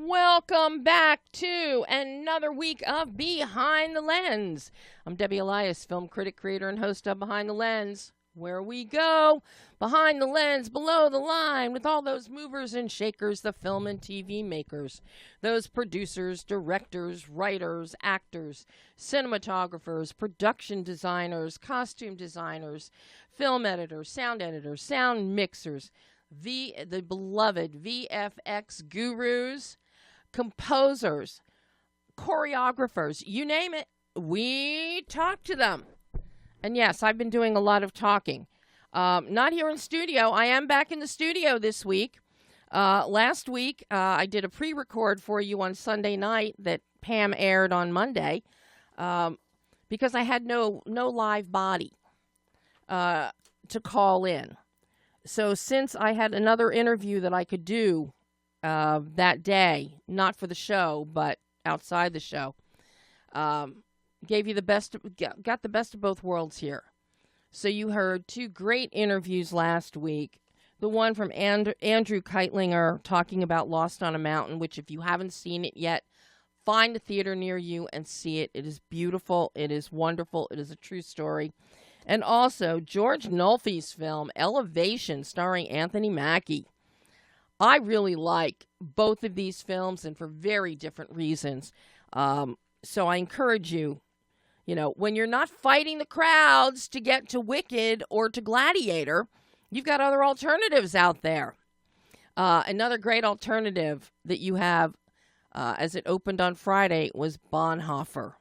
Welcome back to another week of Behind the Lens. I'm Debbie Elias, film critic, creator, and host of Behind the Lens, where we go behind the lens, below the line, with all those movers and shakers, the film and TV makers, those producers, directors, writers, actors, cinematographers, production designers, costume designers, film editors, sound mixers, the beloved VFX gurus, composers, choreographers, you name it, we talk to them. And yes, I've been doing a lot of talking. Not here in studio. I am back in the studio this week. Last week, I did a pre-record for you on Sunday night that Pam aired on Monday because I had no live body to call in. So since I had another interview that I could do that day, not for the show, but outside the show, gave you got the best of both worlds here. So you heard two great interviews last week. The one from Andrew Keitlinger talking about Lost on a Mountain, which if you haven't seen it yet, find a theater near you and see it. It is beautiful. It is wonderful. It is a true story. And also George Nolfi's film, Elevation, starring Anthony Mackie. I really like both of these films, and for very different reasons. So I encourage you, when you're not fighting the crowds to get to Wicked or to Gladiator, you've got other alternatives out there. Another great alternative that you have, as it opened on Friday, was Bonhoeffer.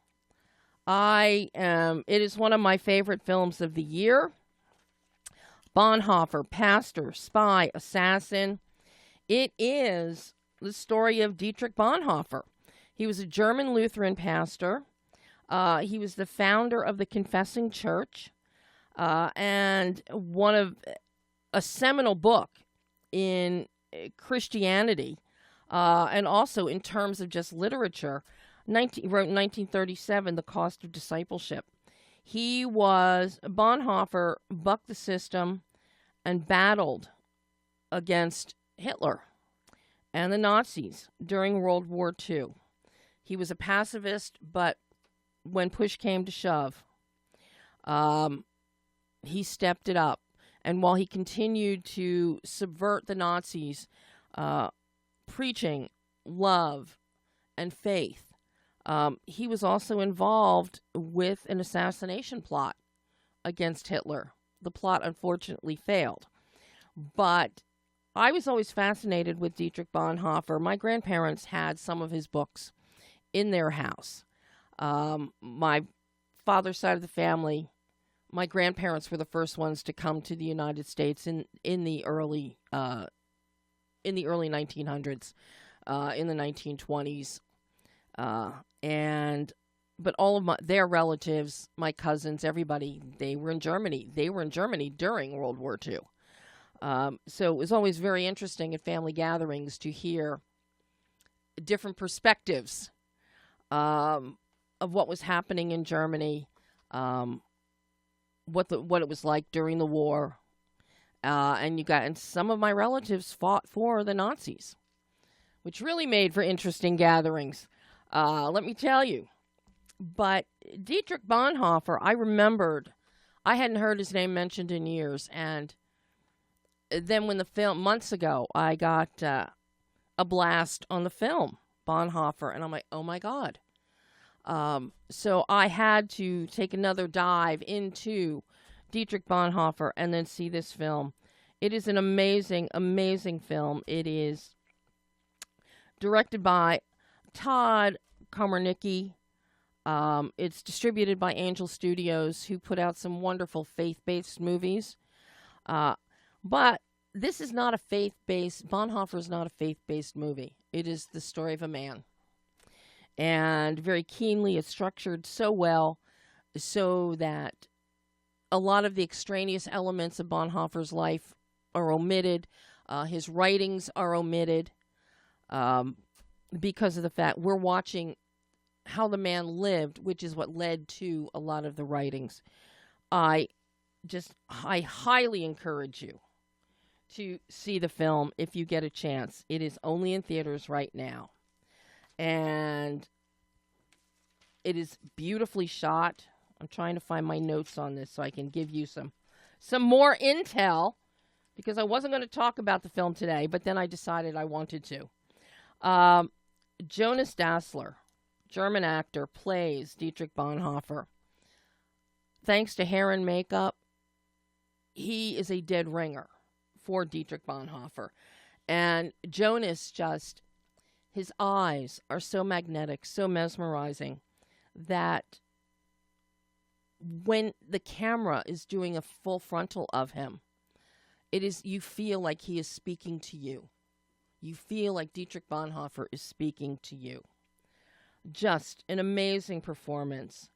It is one of my favorite films of the year. Bonhoeffer, pastor, spy, assassin. It is the story of Dietrich Bonhoeffer. He was a German Lutheran pastor. He was the founder of the Confessing Church, and one of a seminal book in Christianity, and also in terms of just literature. He wrote in 1937, The Cost of Discipleship. Bonhoeffer bucked the system and battled against Hitler and the Nazis during World War II. He was a pacifist, but when push came to shove, he stepped it up. And while he continued to subvert the Nazis, preaching love and faith, he was also involved with an assassination plot against Hitler. The plot unfortunately failed. But I was always fascinated with Dietrich Bonhoeffer. My grandparents had some of his books in their house. My father's side of the family, my grandparents were the first ones to come to the United States in the early 1900s, in the 1920s, but all of their relatives, my cousins, everybody, they were in Germany. They were in Germany during World War II. So it was always very interesting at family gatherings to hear different perspectives of what was happening in Germany, what it was like during the war, and some of my relatives fought for the Nazis, which really made for interesting gatherings. Let me tell you. But Dietrich Bonhoeffer, I remembered, I hadn't heard his name mentioned in years, and then when the film, months ago, I got a blast on the film, Bonhoeffer, and I'm like, oh my God. So I had to take another dive into Dietrich Bonhoeffer and then see this film. It is an amazing, amazing film. It is directed by Todd Komarnicki. It's distributed by Angel Studios, who put out some wonderful faith-based movies. But this is not a faith-based, Bonhoeffer is not a faith-based movie. It is the story of a man. and very keenly. It's structured so well so that a lot of the extraneous elements of Bonhoeffer's life are omitted. His writings are omitted because of the fact we're watching how the man lived, which is what led to a lot of the writings. I highly encourage you to see the film if you get a chance. It is only in theaters right now. And it is beautifully shot. I'm trying to find my notes on this so I can give you some more intel, because I wasn't going to talk about the film today, but then I decided I wanted to. Jonas Dassler, German actor, plays Dietrich Bonhoeffer. Thanks to hair and makeup, he is a dead ringer for Dietrich Bonhoeffer. And Jonas his eyes are so magnetic, so mesmerizing, that when the camera is doing a full frontal of him, you feel like he is speaking to you. You feel like Dietrich Bonhoeffer is speaking to you. Just an amazing performance.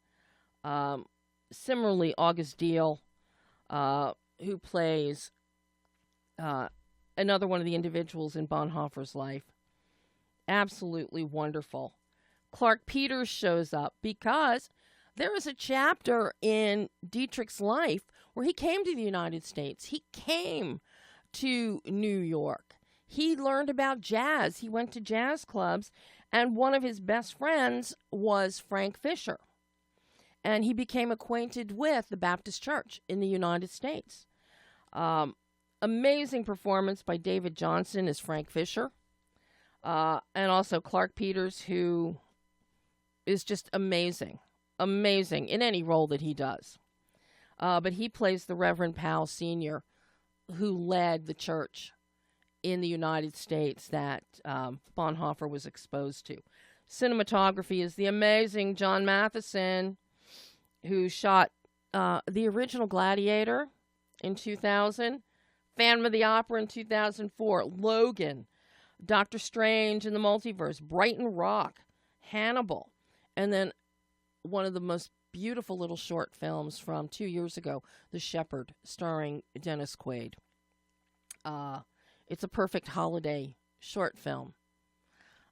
Similarly, August Diehl, who plays another one of the individuals in Bonhoeffer's life. Absolutely wonderful. Clark Peters shows up because there is a chapter in Dietrich's life where he came to the United States. He came to New York. He learned about jazz. He went to jazz clubs, and one of his best friends was Frank Fisher. And he became acquainted with the Baptist Church in the United States. Amazing performance by David Johnson as Frank Fisher. And also Clark Peters, who is just amazing. Amazing in any role that he does. But he plays the Reverend Powell Sr., who led the church in the United States that Bonhoeffer was exposed to. Cinematography is the amazing John Matheson, who shot the original Gladiator in 2000, Phantom of the Opera in 2004, Logan, Doctor Strange in the Multiverse, Brighton Rock, Hannibal, and then one of the most beautiful little short films from 2 years ago, The Shepherd, starring Dennis Quaid. It's a perfect holiday short film.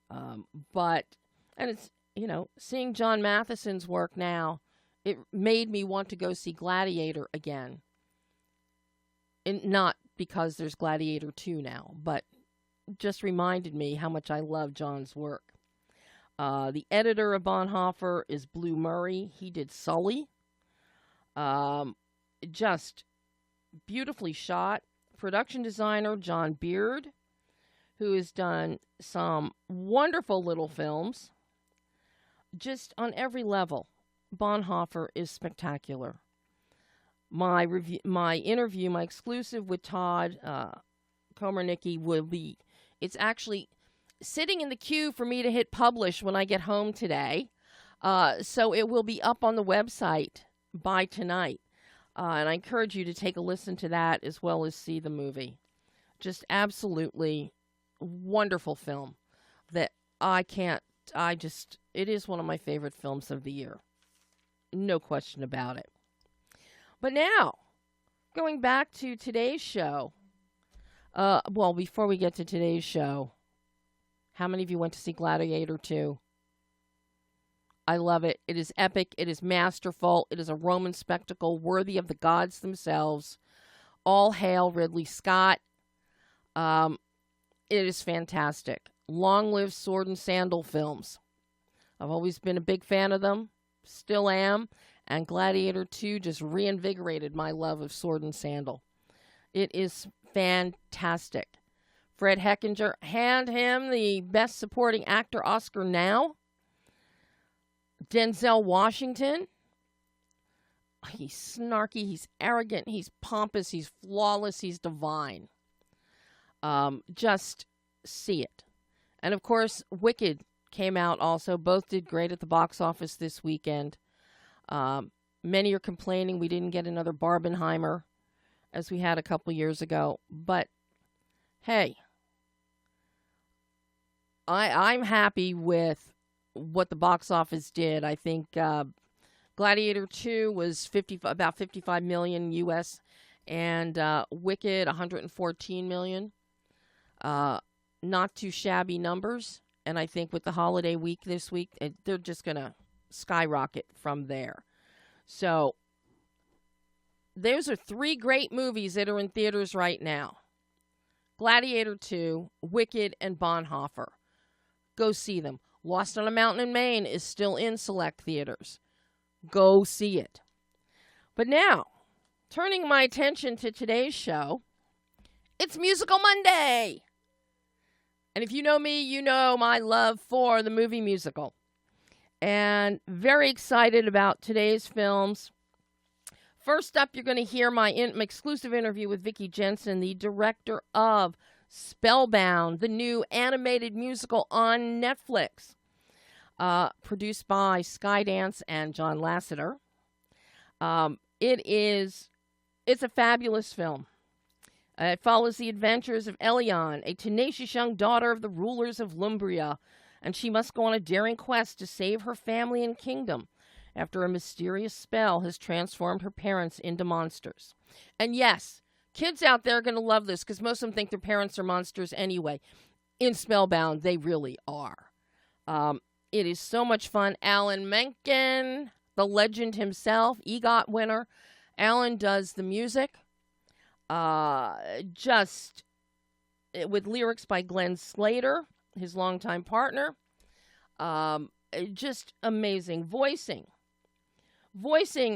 And it's, seeing John Matheson's work now, it made me want to go see Gladiator again. And not because there's Gladiator II now, but just reminded me how much I love John's work. The editor of Bonhoeffer is Blue Murray. He did Sully. Just beautifully shot. Production designer John Beard, who has done some wonderful little films. Just on every level, Bonhoeffer is spectacular. My interview, my exclusive with Todd Komarnicki will be, it's actually sitting in the queue for me to hit publish when I get home today. So it will be up on the website by tonight. And I encourage you to take a listen to that as well as see the movie. Just absolutely wonderful film that it is one of my favorite films of the year. No question about it. But now, going back to today's show. Before we get to today's show, how many of you went to see Gladiator II? I love it. It is epic. It is masterful. It is a Roman spectacle worthy of the gods themselves. All hail Ridley Scott. It is fantastic. Long live sword and sandal films. I've always been a big fan of them. Still am. And Gladiator II just reinvigorated my love of sword and sandal. It is fantastic. Fred Hechinger, hand him the Best Supporting Actor Oscar now. Denzel Washington, he's snarky, he's arrogant, he's pompous, he's flawless, he's divine. Just see it. And of course, Wicked came out also. Both did great at the box office this weekend. Many are complaining we didn't get another Barbenheimer as we had a couple years ago. But, hey, I'm happy with what the box office did. I think Gladiator II was about 55 million US, and Wicked 114 million. Not too shabby numbers, and I think with the holiday week this week, they're just going to skyrocket from there. So those are 3 great movies that are in theaters right now. Gladiator II, Wicked, and Bonhoeffer. Go see them. Lost on a Mountain in Maine is still in select theaters. Go see it. But now, turning my attention to today's show, it's Musical Monday. And if you know me, you know my love for the movie musical. And very excited about today's films. First up, you're going to hear my exclusive interview with VICKY JENSON, the director of Spellbound, the new animated musical on Netflix, produced by Skydance and John Lasseter. It's a fabulous film. It follows the adventures of Elion, a tenacious young daughter of the rulers of Lumbria, and she must go on a daring quest to save her family and kingdom after a mysterious spell has transformed her parents into monsters. And yes, kids out there are going to love this because most of them think their parents are monsters anyway. In Spellbound, they really are. It is so much fun. Alan Menken, the legend himself, EGOT winner. Alan does the music. Just with lyrics by Glenn Slater, his longtime partner. Just amazing. Voicing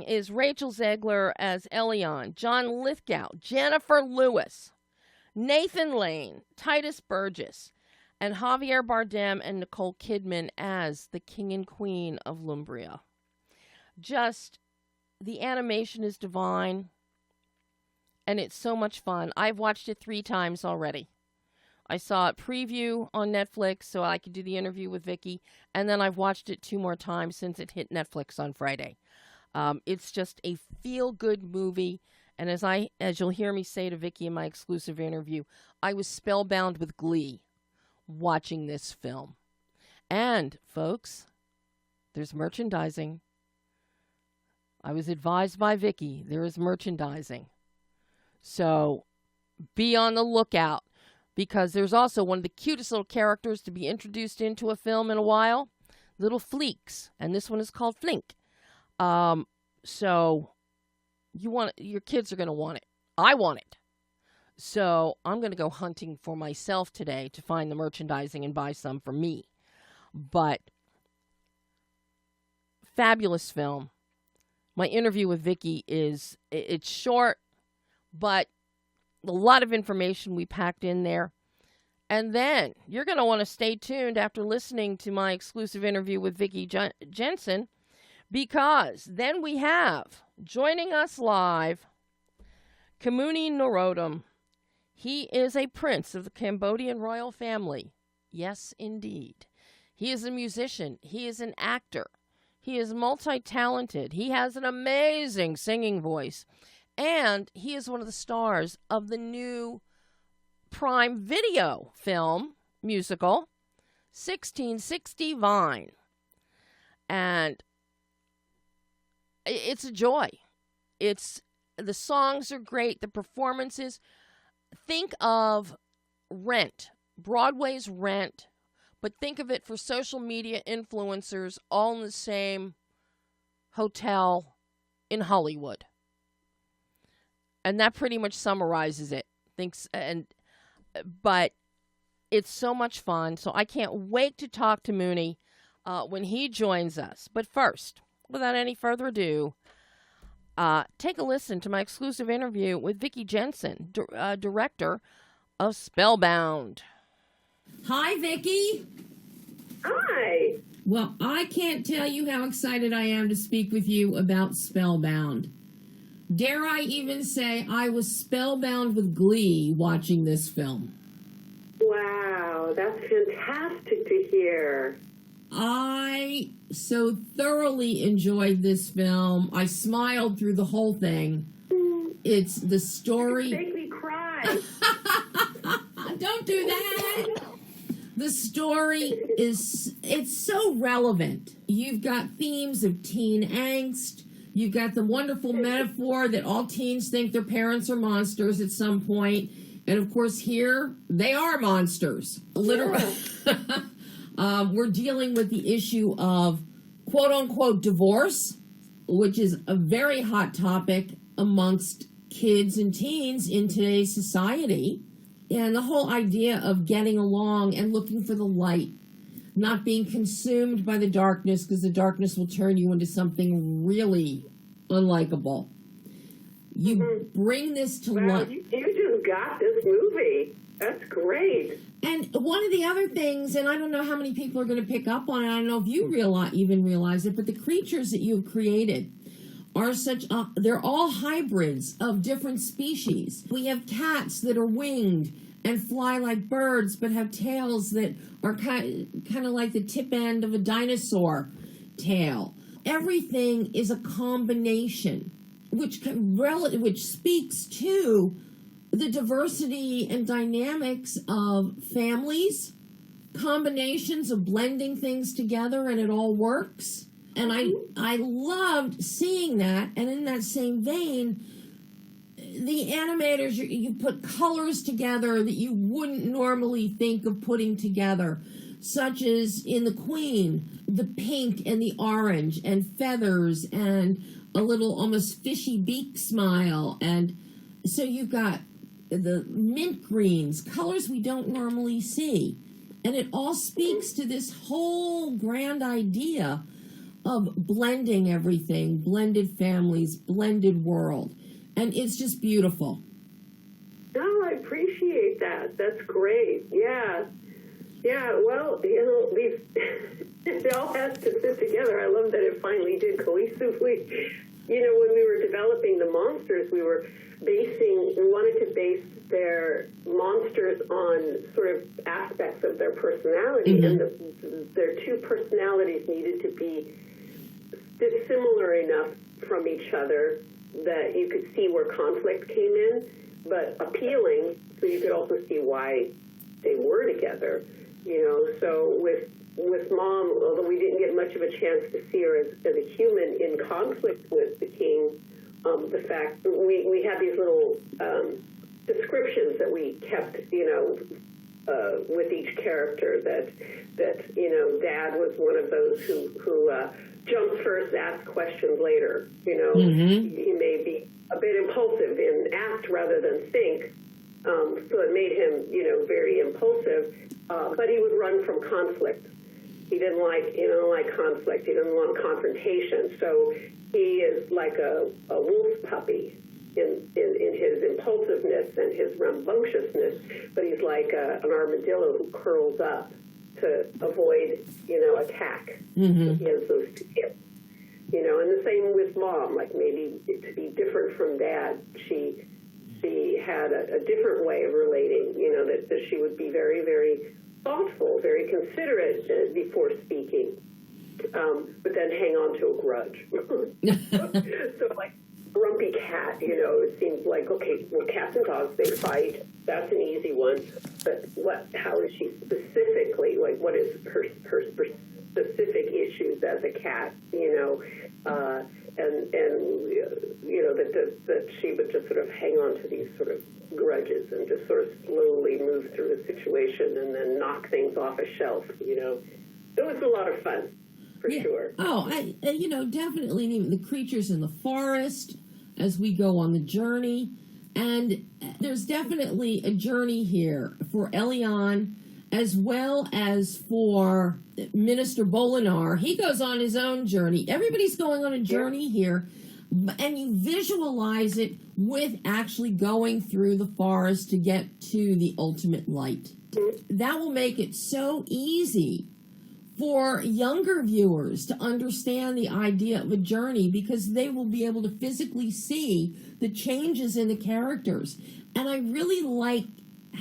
is Rachel Zegler as Elion, John Lithgow, Jennifer Lewis, Nathan Lane, Titus Burgess, and Javier Bardem and Nicole Kidman as the King and Queen of Lumbria. Just, the animation is divine. And it's so much fun. I've watched it 3 times already. I saw it preview on Netflix so I could do the interview with Vicky. And then I've watched it 2 more times since it hit Netflix on Friday. It's just a feel-good movie. And as you'll hear me say to Vicky in my exclusive interview, I was spellbound with glee watching this film. And, folks, there's merchandising. I was advised by Vicky, there is merchandising. So be on the lookout, because there's also one of the cutest little characters to be introduced into a film in a while, little Fleeks, and this one is called Flink. So your kids are going to want it. I want it. So I'm going to go hunting for myself today to find the merchandising and buy some for me. But fabulous film. My interview with Vicky it's short, but a lot of information we packed in there. And then you're going to want to stay tuned after listening to my exclusive interview with VICKY JENSON, because then we have, joining us live, KHEMUNI NORODOM. He is a prince of the Cambodian royal family. Yes, indeed. He is a musician. He is an actor. He is multi-talented. He has an amazing singing voice. And he is one of the stars of the new Prime Video film musical, 1660 Vine. And it's a joy. The songs are great. The performances. Think of Rent, Broadway's Rent, but think of it for social media influencers all in the same hotel in Hollywood. And that pretty much summarizes it. But it's so much fun. So I can't wait to talk to Muni when he joins us. But first, without any further ado, take a listen to my exclusive interview with VICKY JENSON, director of Spellbound. Hi, Vicky. Hi. Well, I can't tell you how excited I am to speak with you about Spellbound. Dare I even say I was spellbound with glee watching this film. Wow, that's fantastic to hear. I so thoroughly enjoyed this film. I smiled through the whole thing. It's the story. You make me cry. Don't do that. The story it's so relevant. You've got themes of teen angst. You've got the wonderful metaphor that all teens think their parents are monsters at some point. And of course here, they are monsters. Literally. We're dealing with the issue of quote-unquote divorce, which is a very hot topic amongst kids and teens in today's society. And the whole idea of getting along and looking for the light, not being consumed by the darkness, because the darkness will turn you into something really unlikable. You bring this to life. You just got this movie. That's great. And one of the other things, and I don't know how many people are going to pick up on it, I don't know if you even realize it, but the creatures that you've created are they're all hybrids of different species. We have cats that are winged and fly like birds, but have tails that are kind of like the tip end of a dinosaur tail. Everything is a combination, which speaks to the diversity and dynamics of families, combinations of blending things together, and it all works. And I loved seeing that. And in that same vein, the animators, you put colors together that you wouldn't normally think of putting together, such as in The Queen, the pink and the orange and feathers and a little almost fishy beak smile. And so you've got the mint greens, colors we don't normally see. And it all speaks to this whole grand idea of blending everything, blended families, blended world. And it's just beautiful. Oh, I appreciate that. That's great. Yeah. Yeah, well, these it all has to fit together. I love that it finally did cohesively. When we were developing the monsters, we wanted to base their monsters on sort of aspects of their personality, and their two personalities needed to be dissimilar enough from each other that you could see where conflict came in, but appealing, so you could also see why they were together. So with Mom, although we didn't get much of a chance to see her as a human in conflict with the king, the fact we had these little descriptions that we kept, with each character. That Dad was one of those who jumps first, asks questions later. He may be a bit impulsive and act rather than think. So it made him, very impulsive. But he would run from conflict. He didn't like conflict. He didn't want confrontation. So he is like a wolf puppy in his impulsiveness and his rambunctiousness. But he's like an armadillo who curls up to avoid, attack. He has those two hips. And the same with Mom. Like maybe to be different from Dad, she had a different way of relating. That she would be very, very thoughtful, very considerate before speaking, but then hang on to a grudge. So like grumpy cat, it seems like, okay, well, cats and dogs, they fight. That's an easy one. But how is she specifically, like, what is her specific issues as a cat, that she would just sort of hang on to these sort of grudges and just sort of slowly move through a situation and then knock things off a shelf, It was a lot of fun, for sure. Oh, definitely. Even the creatures in the forest as we go on the journey. And there's definitely a journey here for Elian as well as for Minister Bolinar. He goes on his own journey. Everybody's going on a journey here. And you visualize it with actually going through the forest to get to the ultimate light. That will make it so easy for younger viewers to understand the idea of a journey, because they will be able to physically see the changes in the characters. And I really like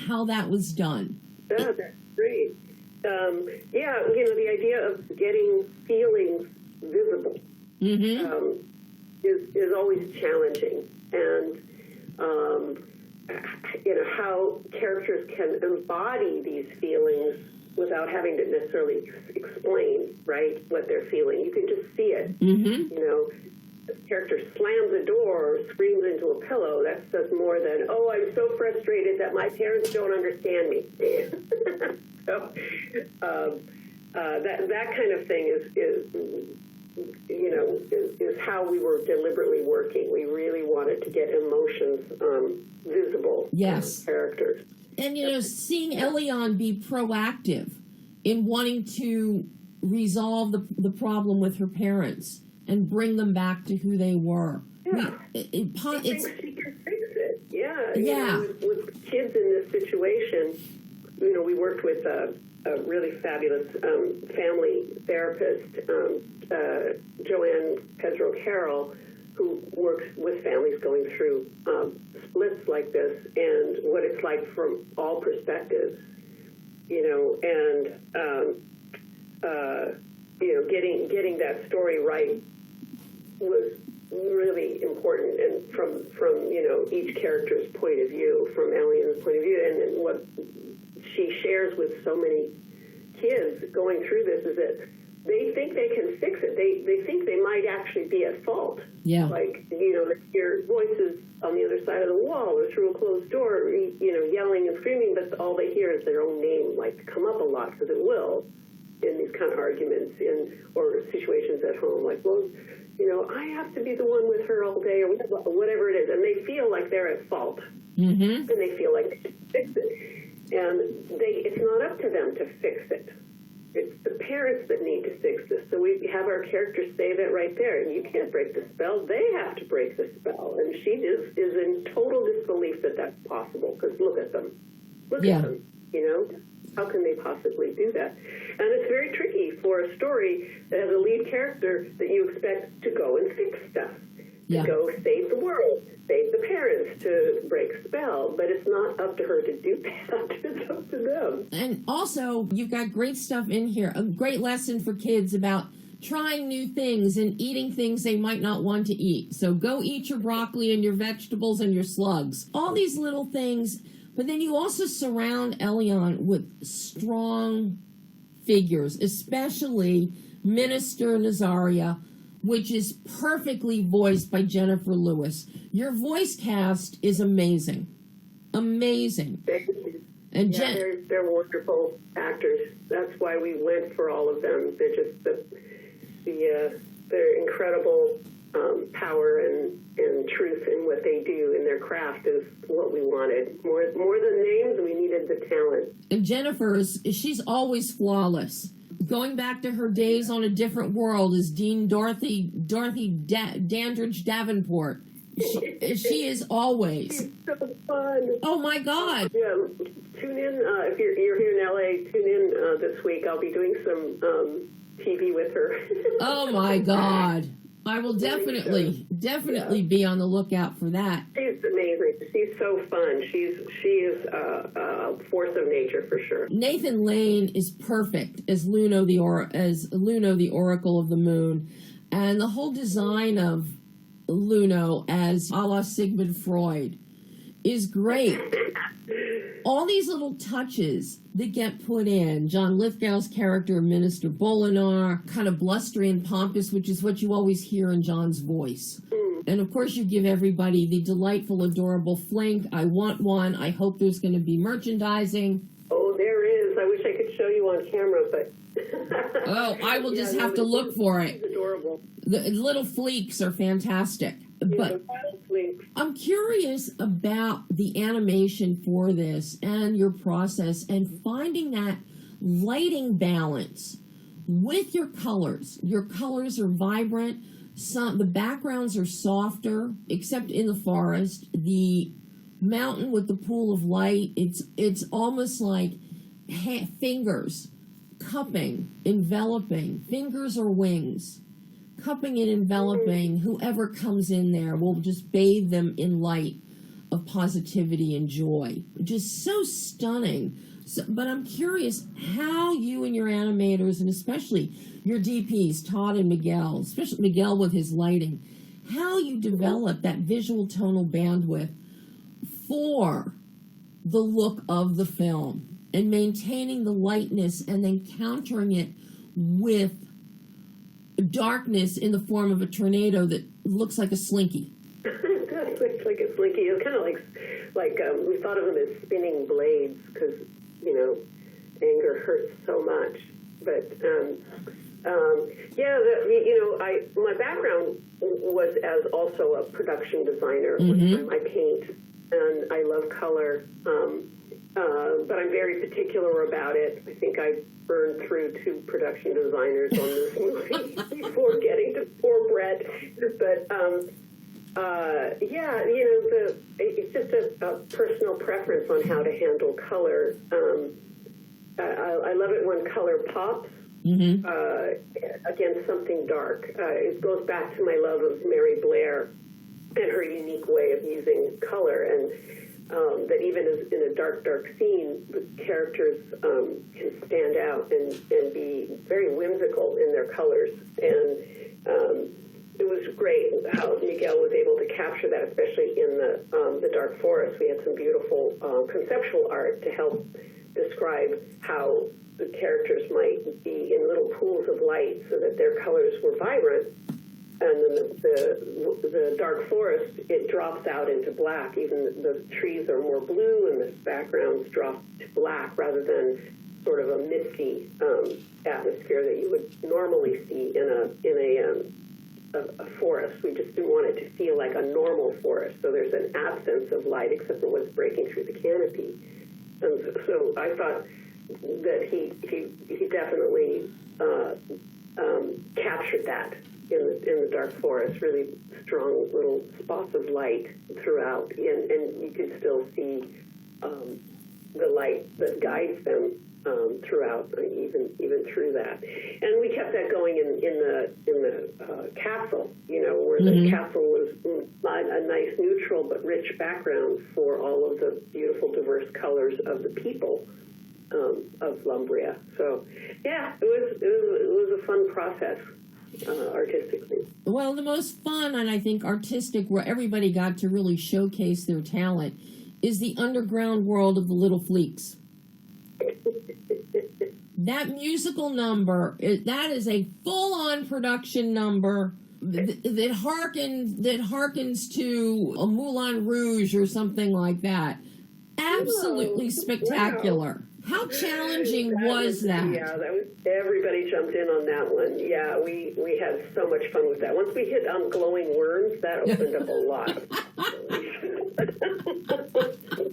how that was done. Oh, that's great. The idea of getting feelings visible. Is always challenging, and how characters can embody these feelings without having to necessarily explain, right, what they're feeling. You can just see it. You know, the character slams a door or screams into a pillow. That says more than, oh, I'm so frustrated that my parents don't understand me. So that kind of thing is you know, is how we were deliberately working. We really wanted to get emotions visible in characters. And, you know, seeing Eliane be proactive in wanting to resolve the problem with her parents and bring them back to who they were. Yeah. She thinks she can fix it. Yeah. You know, with kids in this situation, you know, we worked with a really fabulous family therapist, Joanne Pedro Carroll, who works with families going through splits like this and what it's like from all perspectives, you know, and you know, getting that story right was really important, and from you know, each character's point of view, from Eliane's point of view, and what she shares with so many kids going through this is that they think they can fix it. They think they might actually be at fault. Yeah. Like, you know, they hear voices on the other side of the wall or through a closed door, you know, yelling and screaming, but all they hear is their own name, like, come up a lot, because it will in these kind of arguments or situations at home. Like, well, you know, I have to be the one with her all day or whatever it is. And they feel like they're at fault. And they feel like they should fix it. And it's not up to them to fix it. It's the parents that need to fix this. So we have our characters say that right there. You can't break the spell. They have to break the spell. And she is in total disbelief that that's possible, because look at them. Look at them, you know? How can they possibly do that? And it's very tricky for a story that has a lead character that you expect to go and fix stuff, to go save the world, save the parents, to break spell. But it's not up to her to do that. It's up to them. And also, you've got great stuff in here, a great lesson for kids about trying new things and eating things they might not want to eat. So go eat your broccoli and your vegetables and your slugs. All these little things. But then you also surround Eliane with strong figures, especially Minister Nazaria, which is perfectly voiced by Jennifer Lewis. Your voice cast is amazing. Amazing. Thank you. And they're wonderful actors. That's why we went for all of them. They're just they're incredible power and truth in what they do in their craft is what we wanted. More than names, we needed the talent. And Jennifer, she's always flawless. Going back to her days on A Different World as Dean Dorothy Dandridge Davenport. She is always. She's so fun. Oh, my God. Yeah, tune in. If you're here in L.A., tune in this week. I'll be doing some TV with her. Oh, my God. I will definitely be on the lookout for that. She's amazing. She's so fun. She is a force of nature for sure. Nathan Lane is perfect as Luno the Oracle of the Moon, and the whole design of Luno as a la Sigmund Freud is great. All these little touches that get put in. John Lithgow's character, Minister Bolinar, kind of blustery and pompous, which is what you always hear in John's voice. And, of course, you give everybody the delightful, adorable Flink. I want one. I hope there's going to be merchandising. Oh, there is. I wish I could show you on camera, but... Oh, I will just have to look for it. It's adorable. The little fleeks are fantastic. But I'm curious about the animation for this and your process and finding that lighting balance with your colors. Your colors are vibrant. The backgrounds are softer, except in the forest. The mountain with the pool of light, it's almost like fingers cupping, enveloping, fingers or wings. Cupping and enveloping whoever comes in there will just bathe them in light of positivity and joy. Just so stunning. But I'm curious how you and your animators, and especially your DPs, Todd and Miguel, especially Miguel with his lighting, how you develop that visual tonal bandwidth for the look of the film. and maintaining the lightness and then countering it with darkness in the form of a tornado that looks like a slinky. It looks like a slinky. It's kind of like we thought of them as spinning blades because, anger hurts so much. But, my background was as also a production designer. Mm-hmm. I paint and I love color, but I'm very particular about it. I think I burned through 2 production designers on this movie before getting to poor Brett. But, it's just a personal preference on how to handle color. I love it when color pops. Mm-hmm. Against something dark. It goes back to my love of Mary Blair and her unique way of using color, and that even in a dark scene, the characters can stand out and be very whimsical in their colors. And it was great how Miguel was able to capture that, especially in the Dark Forest. We had some beautiful conceptual art to help describe how the characters might be in little pools of light so that their colors were vibrant. And then the dark forest, it drops out into black. Even the trees are more blue and the backgrounds drop to black rather than sort of a misty atmosphere that you would normally see in a forest. We just didn't want it to feel like a normal forest. So there's an absence of light except for what's breaking through the canopy. And so I thought that he definitely captured that in the dark forest, really strong little spots of light throughout, and you can still see the light that guides them throughout, even through that. And we kept that going in the castle, where the castle was a nice neutral but rich background for all of the beautiful diverse colors of the people of Lumbria. So, yeah, it was a fun process artistically. Well, the most fun and I think artistic, where everybody got to really showcase their talent, is the underground world of the Little Fleeks. That musical number, that is a full-on production number that harkens to a Moulin Rouge or something like that. Absolutely spectacular. Wow. How challenging was that? Yeah, everybody jumped in on that one. Yeah, we had so much fun with that. Once we hit glowing worms, that opened up a lot.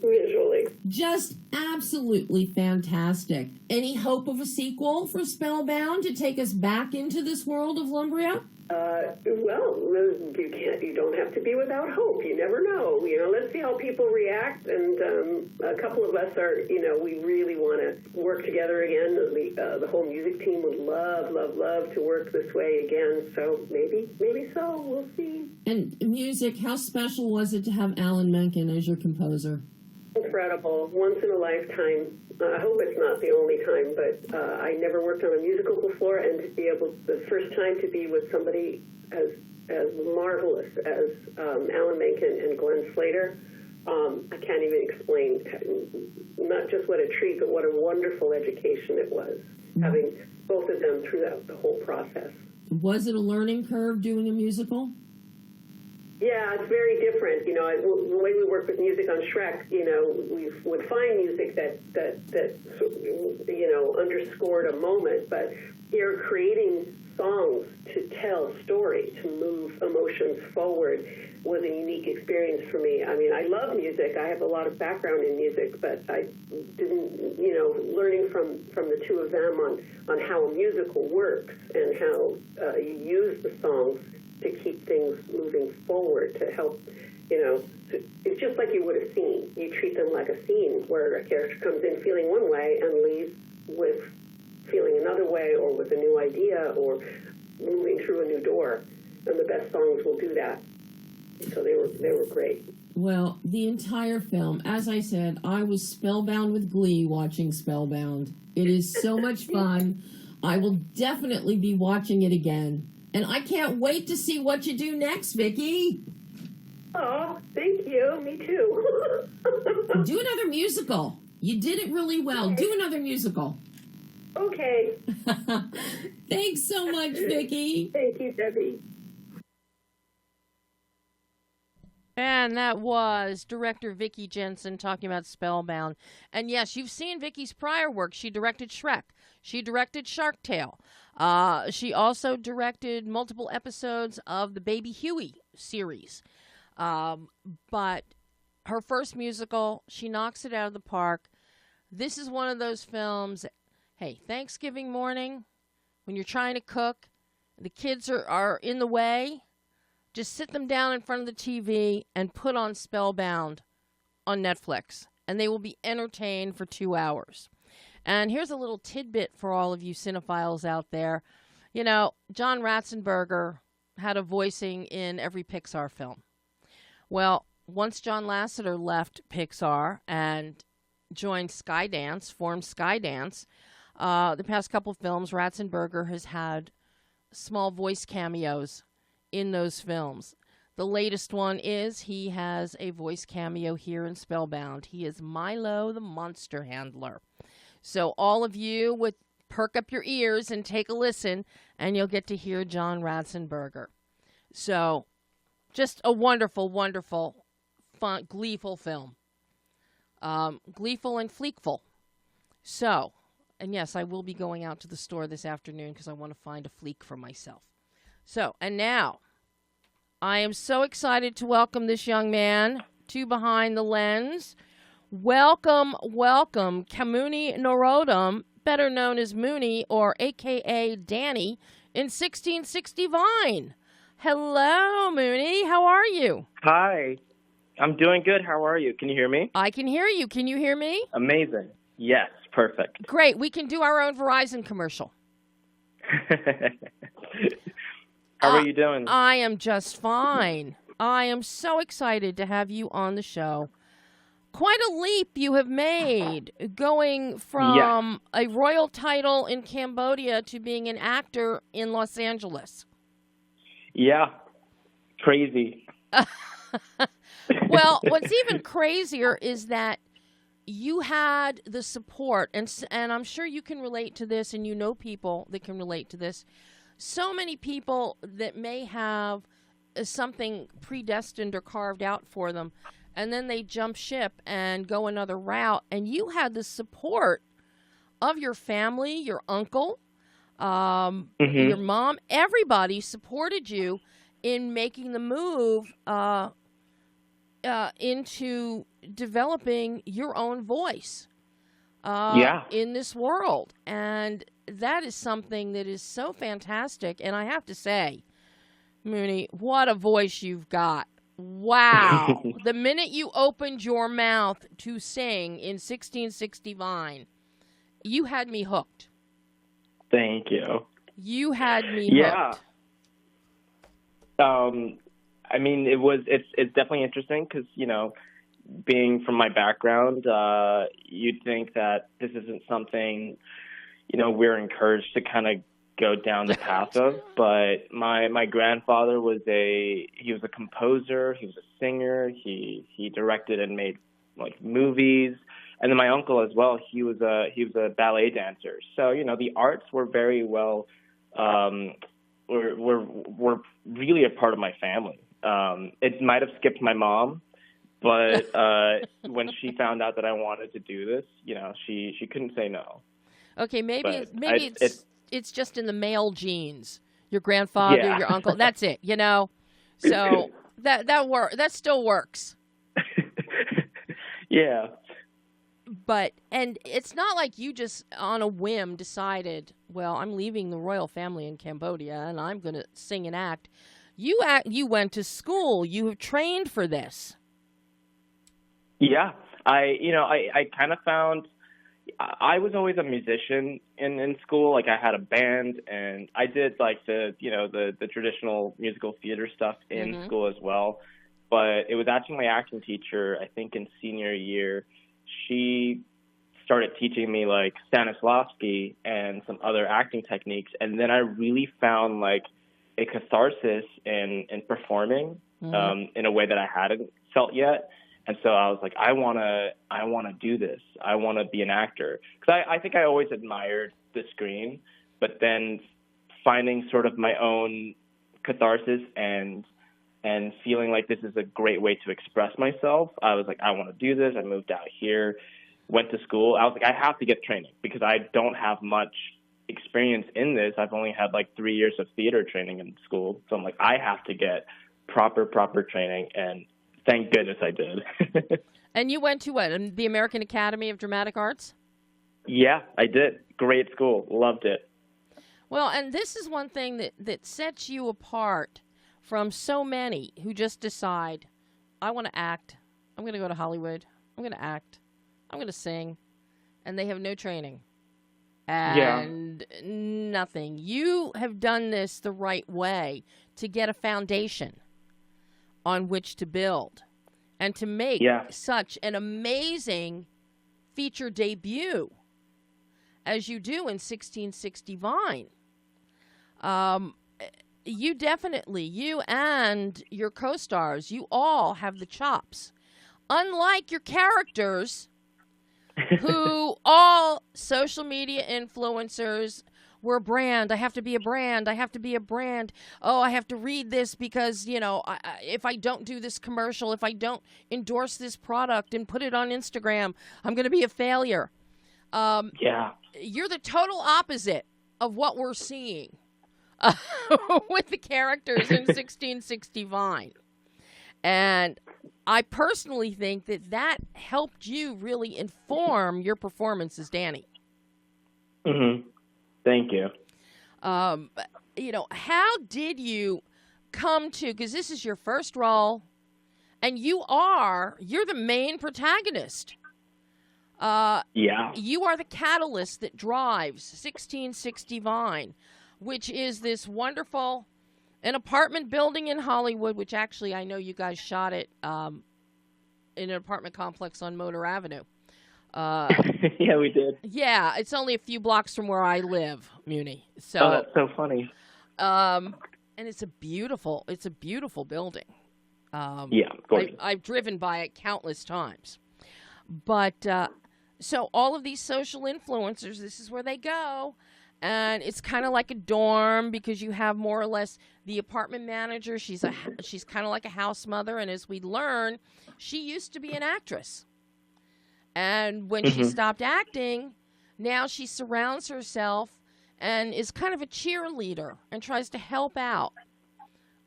Visually. Just absolutely fantastic. Any hope of a sequel for Spellbound to take us back into this world of Lumbria? Well, you don't have to be without hope. You never know. Let's see how people react. And a couple of us are, we really want to work together again. The whole music team would love to work this way again. So maybe so. We'll see. And music, how special was it to have Alan Menken as your composer? Incredible. Once in a lifetime. I hope it's not the only time, but I never worked on a musical before, and to be able, the first time to be with somebody as marvelous as Alan Menken and Glenn Slater, I can't even explain not just what a treat, but what a wonderful education it was, having both of them throughout the whole process. Was it a learning curve doing a musical? Yeah, it's very different. The way we work with music on Shrek, we would find music that underscored a moment, but you're creating songs to tell story, to move emotions forward was a unique experience for me. I mean, I love music. I have a lot of background in music, but I didn't, learning from the two of them on how a musical works and how you use the songs to keep things moving forward, to help, it's just like you would a scene. You treat them like a scene where a character comes in feeling one way and leaves with feeling another way, or with a new idea, or moving through a new door. And the best songs will do that. So they were great. Well, the entire film, as I said, I was spellbound with glee watching Spellbound. It is so much fun. I will definitely be watching it again. And I can't wait to see what you do next, Vicky. Oh, thank you. Me too. Do another musical. You did it really well. Okay. Do another musical. Okay. Thanks so much, Vicky. Thank you, Debbie. And that was director Vicky Jenson talking about Spellbound. And yes, you've seen Vicky's prior work. She directed Shrek. She directed Shark Tale. She also directed multiple episodes of the Baby Huey series. But her first musical, she knocks it out of the park. This is one of those films, hey, Thanksgiving morning, when you're trying to cook, the kids are in the way, just sit them down in front of the TV and put on Spellbound on Netflix, and they will be entertained for 2 hours. And here's a little tidbit for all of you cinephiles out there. You know, John Ratzenberger had a voicing in every Pixar film. Well, once John Lasseter left Pixar and joined formed Skydance, the past couple films, Ratzenberger has had small voice cameos in those films. The latest one is he has a voice cameo here in Spellbound. He is Milo the Monster Handler. So all of you would perk up your ears and take a listen, and you'll get to hear John Ratzenberger. So just a wonderful, wonderful, fun, gleeful film. Gleeful and fleekful. So, and yes, I will be going out to the store this afternoon because I want to find a fleek for myself. So, and now, I am so excited to welcome this young man to Behind the Lens. Welcome, welcome, KHEMUNI NORODOM, better known as Muni, or a.k.a. Danny, in 1660 Vine. Hello, Muni. How are you? Hi. I'm doing good. How are you? Can you hear me? I can hear you. Can you hear me? Amazing. Yes, perfect. Great. We can do our own Verizon commercial. How are you doing? I am just fine. I am so excited to have you on the show. Quite a leap you have made, going from a royal title in Cambodia to being an actor in Los Angeles. Yeah, crazy. Well, what's even crazier is that you had the support, and I'm sure you can relate to this, and you know people that can relate to this. So many people that may have something predestined or carved out for them, and then they jump ship and go another route, and you had the support of your family, your uncle, your mom. Everybody supported you in making the move into developing your own voice in this world. And that is something that is so fantastic. And I have to say, Muni, what a voice you've got. Wow. The minute you opened your mouth to sing in 1660 Vine, you had me hooked. Thank you. You had me hooked. I mean, it's definitely interesting because, you know, being from my background, you'd think that this isn't something, you know, we're encouraged to kind of go down the path of. But my grandfather was a composer, he was a singer, he directed and made like movies, and then my uncle as well. He was a ballet dancer. So, you know, the arts were very well were really a part of my family. It might have skipped my mom, but when she found out that I wanted to do this, you know, she couldn't say no. Okay, maybe it's just in the male genes. Your grandfather, your uncle, that's it, you know. So that still works. Yeah. But and it's not like you just on a whim decided, well, I'm leaving the royal family in Cambodia and I'm going to sing and act. You went to school. You have trained for this. Yeah. I kind of found I was always a musician in school. Like I had a band and I did like the traditional musical theater stuff in school as well. But it was actually my acting teacher, I think in senior year, she started teaching me like Stanislavski and some other acting techniques. And then I really found like a catharsis in performing in a way that I hadn't felt yet. And so I was like, I want to do this. I want to be an actor. Because I think I always admired the screen, but then finding sort of my own catharsis and feeling like this is a great way to express myself, I was like, I want to do this. I moved out here, went to school. I was like, I have to get training because I don't have much experience in this. I've only had like 3 years of theater training in school. So I'm like, I have to get proper training, and thank goodness I did. And you went to what, the American Academy of Dramatic Arts? Yeah, I did. Great school. Loved it. Well, and this is one thing that sets you apart from so many who just decide, I want to act. I'm going to go to Hollywood. I'm going to act. I'm going to sing. And they have no training. And nothing. You have done this the right way to get a foundation on which to build and to make such an amazing feature debut as you do in 1660 Vine. You definitely, you and your co-stars, you all have the chops. Unlike your characters, who all social media influencers were a brand. I have to be a brand. I have to be a brand. Oh, I have to read this because, if I don't do this commercial, if I don't endorse this product and put it on Instagram, I'm going to be a failure. You're the total opposite of what we're seeing with the characters in 1660 Vine. And I personally think that helped you really inform your performance as Danny. Mm-hmm. Thank you. How did you come to, because this is your first role, and you're the main protagonist. You are the catalyst that drives 1660 Vine, which is this wonderful, an apartment building in Hollywood, which actually I know you guys shot it in an apartment complex on Motor Avenue. Yeah, we did. Yeah, it's only a few blocks from where I live, Muni. So, oh, that's so funny. And it's a beautiful building. Gorgeous. I've driven by it countless times. But so all of these social influencers, this is where they go. And it's kind of like a dorm because you have more or less the apartment manager. She's kind of like a house mother. And as we learn, she used to be an actress. And when she stopped acting, now she surrounds herself and is kind of a cheerleader and tries to help out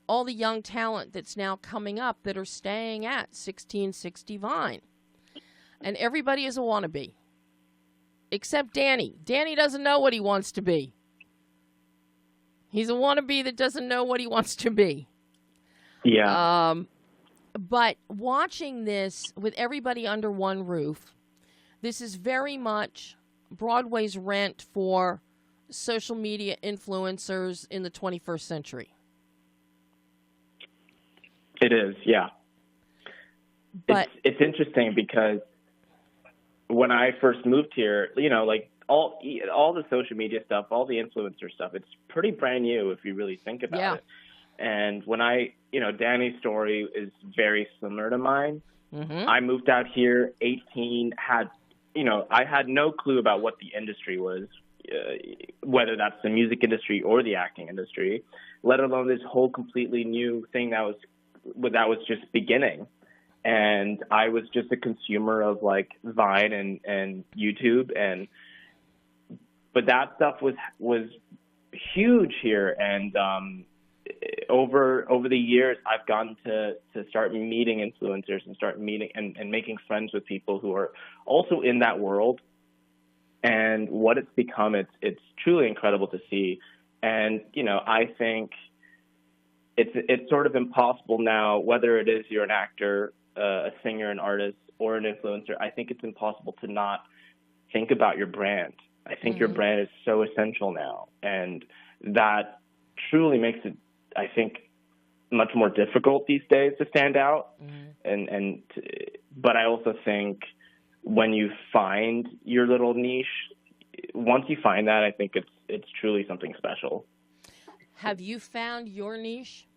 all the young talent that's now coming up that are staying at 1660 Vine. And everybody is a wannabe. Except Danny. Danny doesn't know what he wants to be. He's a wannabe that doesn't know what he wants to be. Yeah. But watching this with everybody under one roof, this is very much Broadway's Rent for social media influencers in the 21st century. It is, yeah. But it's interesting because when I first moved here, like all the social media stuff, all the influencer stuff, it's pretty brand new if you really think about it. And when Danny's story is very similar to mine. Mm-hmm. I moved out here 18, I had no clue about what the industry was, whether that's the music industry or the acting industry, let alone this whole completely new thing that was just beginning. And I was just a consumer of like Vine and YouTube, but that stuff was huge here. And over the years, I've gotten to start meeting influencers and start meeting and making friends with people who are also in that world. And what it's become, it's truly incredible to see. And I think it's sort of impossible now, whether it is you're an actor, a singer, an artist, or an influencer. I think it's impossible to not think about your brand. I think your brand is so essential now, and that truly makes it, I think, much more difficult these days to stand out. But I also think when you find your little niche, once you find that, I think it's truly something special. Have you found your niche?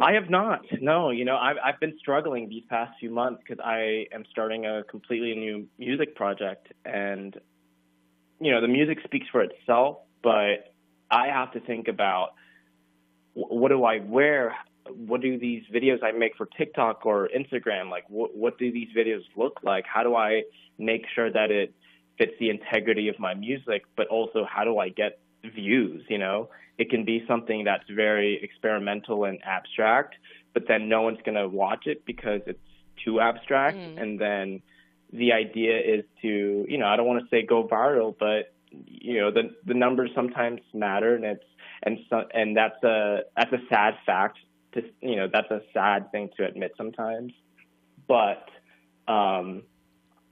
I have not. No, I've been struggling these past few months because I am starting a completely new music project, and the music speaks for itself, but I have to think about what do I wear? What do these videos I make for TikTok or Instagram, like what do these videos look like? How do I make sure that it fits the integrity of my music, but also how do I get views? It can be something that's very experimental and abstract, but then no one's going to watch it because it's too abstract. And then the idea is to, I don't want to say go viral, but the numbers sometimes matter, and that's a sad fact. That's a sad thing to admit sometimes, but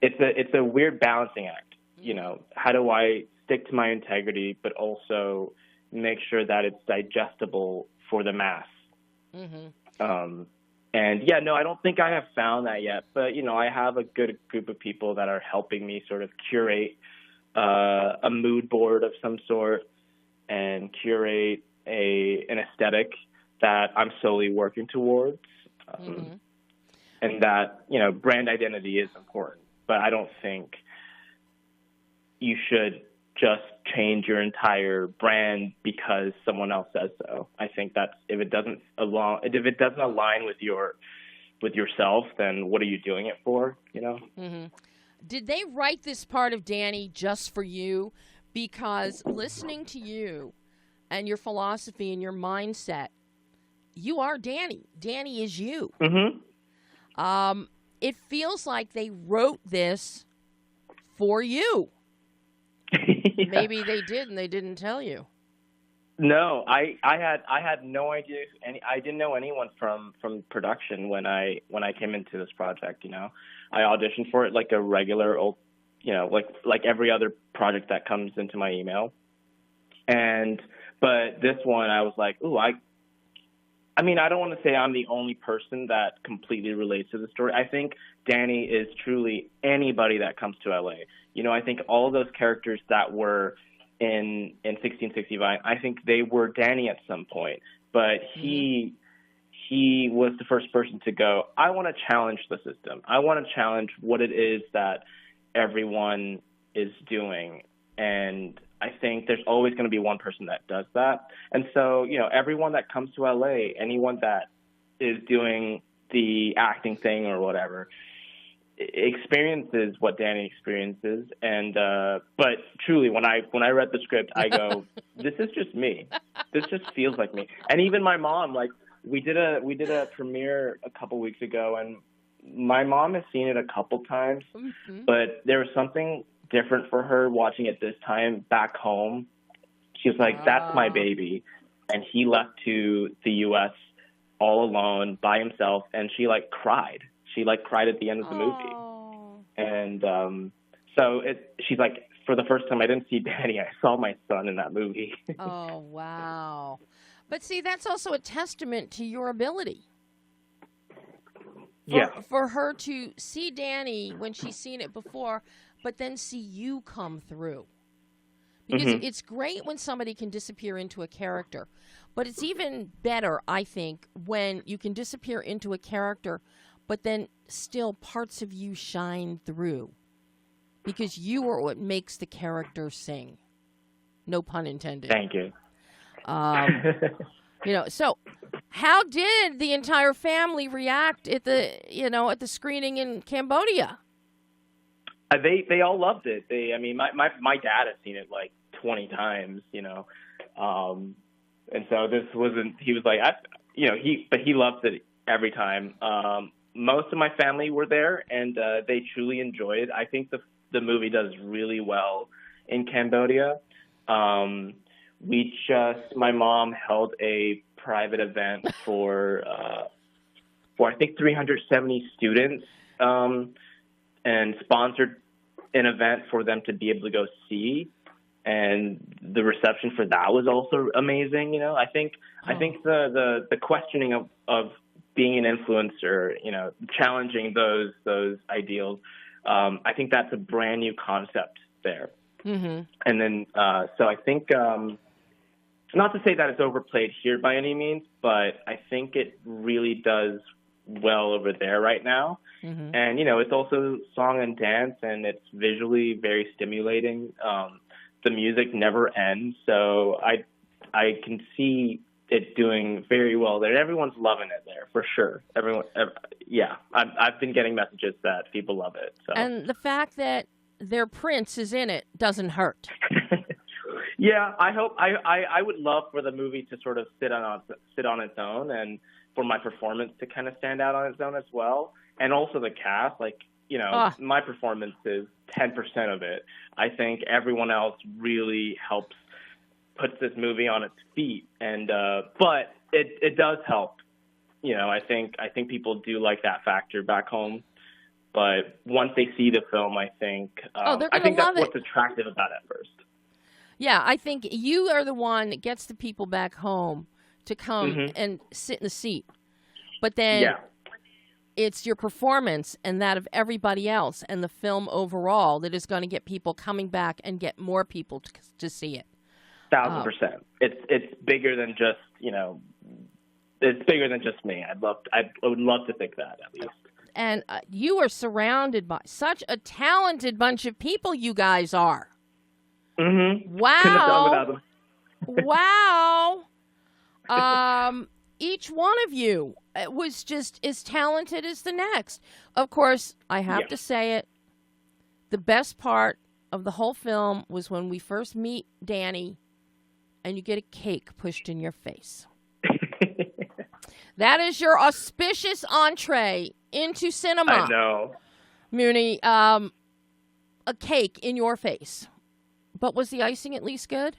it's a weird balancing act. How do I stick to my integrity, but also make sure that it's digestible for the mass? And I don't think I have found that yet, but I have a good group of people that are helping me sort of curate a mood board of some sort and curate an aesthetic that I'm slowly working towards. And that, brand identity is important, but I don't think you should just change your entire brand because someone else says so. I think that's if it doesn't align with yourself, then what are you doing it for? Did they write this part of Danny just for you? Because listening to you and your philosophy and your mindset, you are Danny. Danny is you. It feels like they wrote this for you. Yeah. Maybe they did and they didn't tell you. No, I had no idea. I didn't know anyone from production when I came into this project. I auditioned for it like a regular old, like every other project that comes into my email. But this one, I was like, ooh, I don't want to say I'm the only person that completely relates to the story. I think Danny is truly anybody that comes to LA. I think all of those characters that were in 1665, I think they were Danny at some point. But he was the first person to go, I want to challenge the system. I want to challenge what it is that everyone is doing. And I think there's always going to be one person that does that. And so, everyone that comes to LA, anyone that is doing the acting thing or whatever, experiences what Danny experiences. And but truly, when I read the script, I go, this is just me. This just feels like me. And even my mom, like we did a premiere a couple weeks ago, and my mom has seen it a couple times, but there was something different for her watching it this time back home. She was like, that's my baby. And he left to the U.S. all alone by himself, and she cried. She cried at the end of the movie. And so she's like, for the first time, I didn't see Danny. I saw my son in that movie. Oh, wow. But see, that's also a testament to your ability. For her to see Danny when she's seen it before, but then see you come through. Because it's great when somebody can disappear into a character, but it's even better, I think, when you can disappear into a character, but then still parts of you shine through. Because you are what makes the character sing. No pun intended. Thank you. So how did the entire family react at the screening in Cambodia? They all loved it. My dad has seen it 20 times, and so this wasn't. He was like, but he loved it every time. Most of my family were there, and they truly enjoyed it. I think the movie does really well in Cambodia. My mom held a private event for I think 370 students, and sponsored an event for them to be able to go see, and the reception for that was also amazing. I think the questioning of being an influencer, challenging those ideals, I think that's a brand new concept there. And then so I think not to say that it's overplayed here by any means, but I think it really does well over there right now. Mm-hmm. And, you know, it's also song and dance, and it's visually very stimulating. The music never ends, so I can see it doing very well there. Everyone's loving it there, for sure. I've been getting messages that people love it. So. And the fact that their Prince is in it doesn't hurt. Yeah, I hope I would love for the movie to sort of sit on its own, and for my performance to kind of stand out on its own as well, and also the cast. Like, you know, my performance is 10% of it. I think everyone else really helps puts this movie on its feet, and but it does help. You know, I think people do like that factor back home, but once they see the film, I think that's what's attractive about it at first. Yeah, I think you are the one that gets the people back home to come and sit in the seat. But then it's your performance and that of everybody else and the film overall that is going to get people coming back and get more people to see it. 1,000%. It's bigger than just, you know, it's bigger than just me. I would love to think that, at least. And you are surrounded by such a talented bunch of people, you guys are. Mm-hmm. Wow. Couldn't have done without them. Wow. Each one of you was just as talented as the next. Of course, I have to say it. The best part of the whole film was when we first meet Danny and you get a cake pushed in your face. That is your auspicious entree into cinema. I know. Muni, a cake in your face. But was the icing at least good?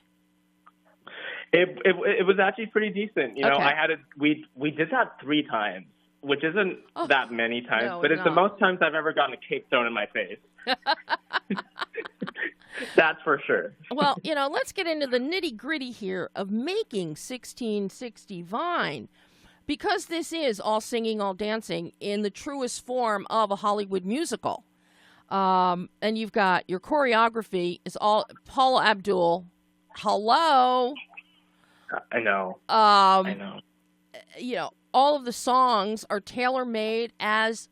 It was actually pretty decent. You know, Okay. We did that 3 times, which isn't that many times, no, but it's the most times I've ever gotten a cake thrown in my face. That's for sure. Well, you know, let's get into the nitty-gritty here of making 1660 Vine. Because this is all singing, all dancing in the truest form of a Hollywood musical. And you've got your choreography is all Paula Abdul. Hello. I know. I know. You know, all of the songs are tailor-made as,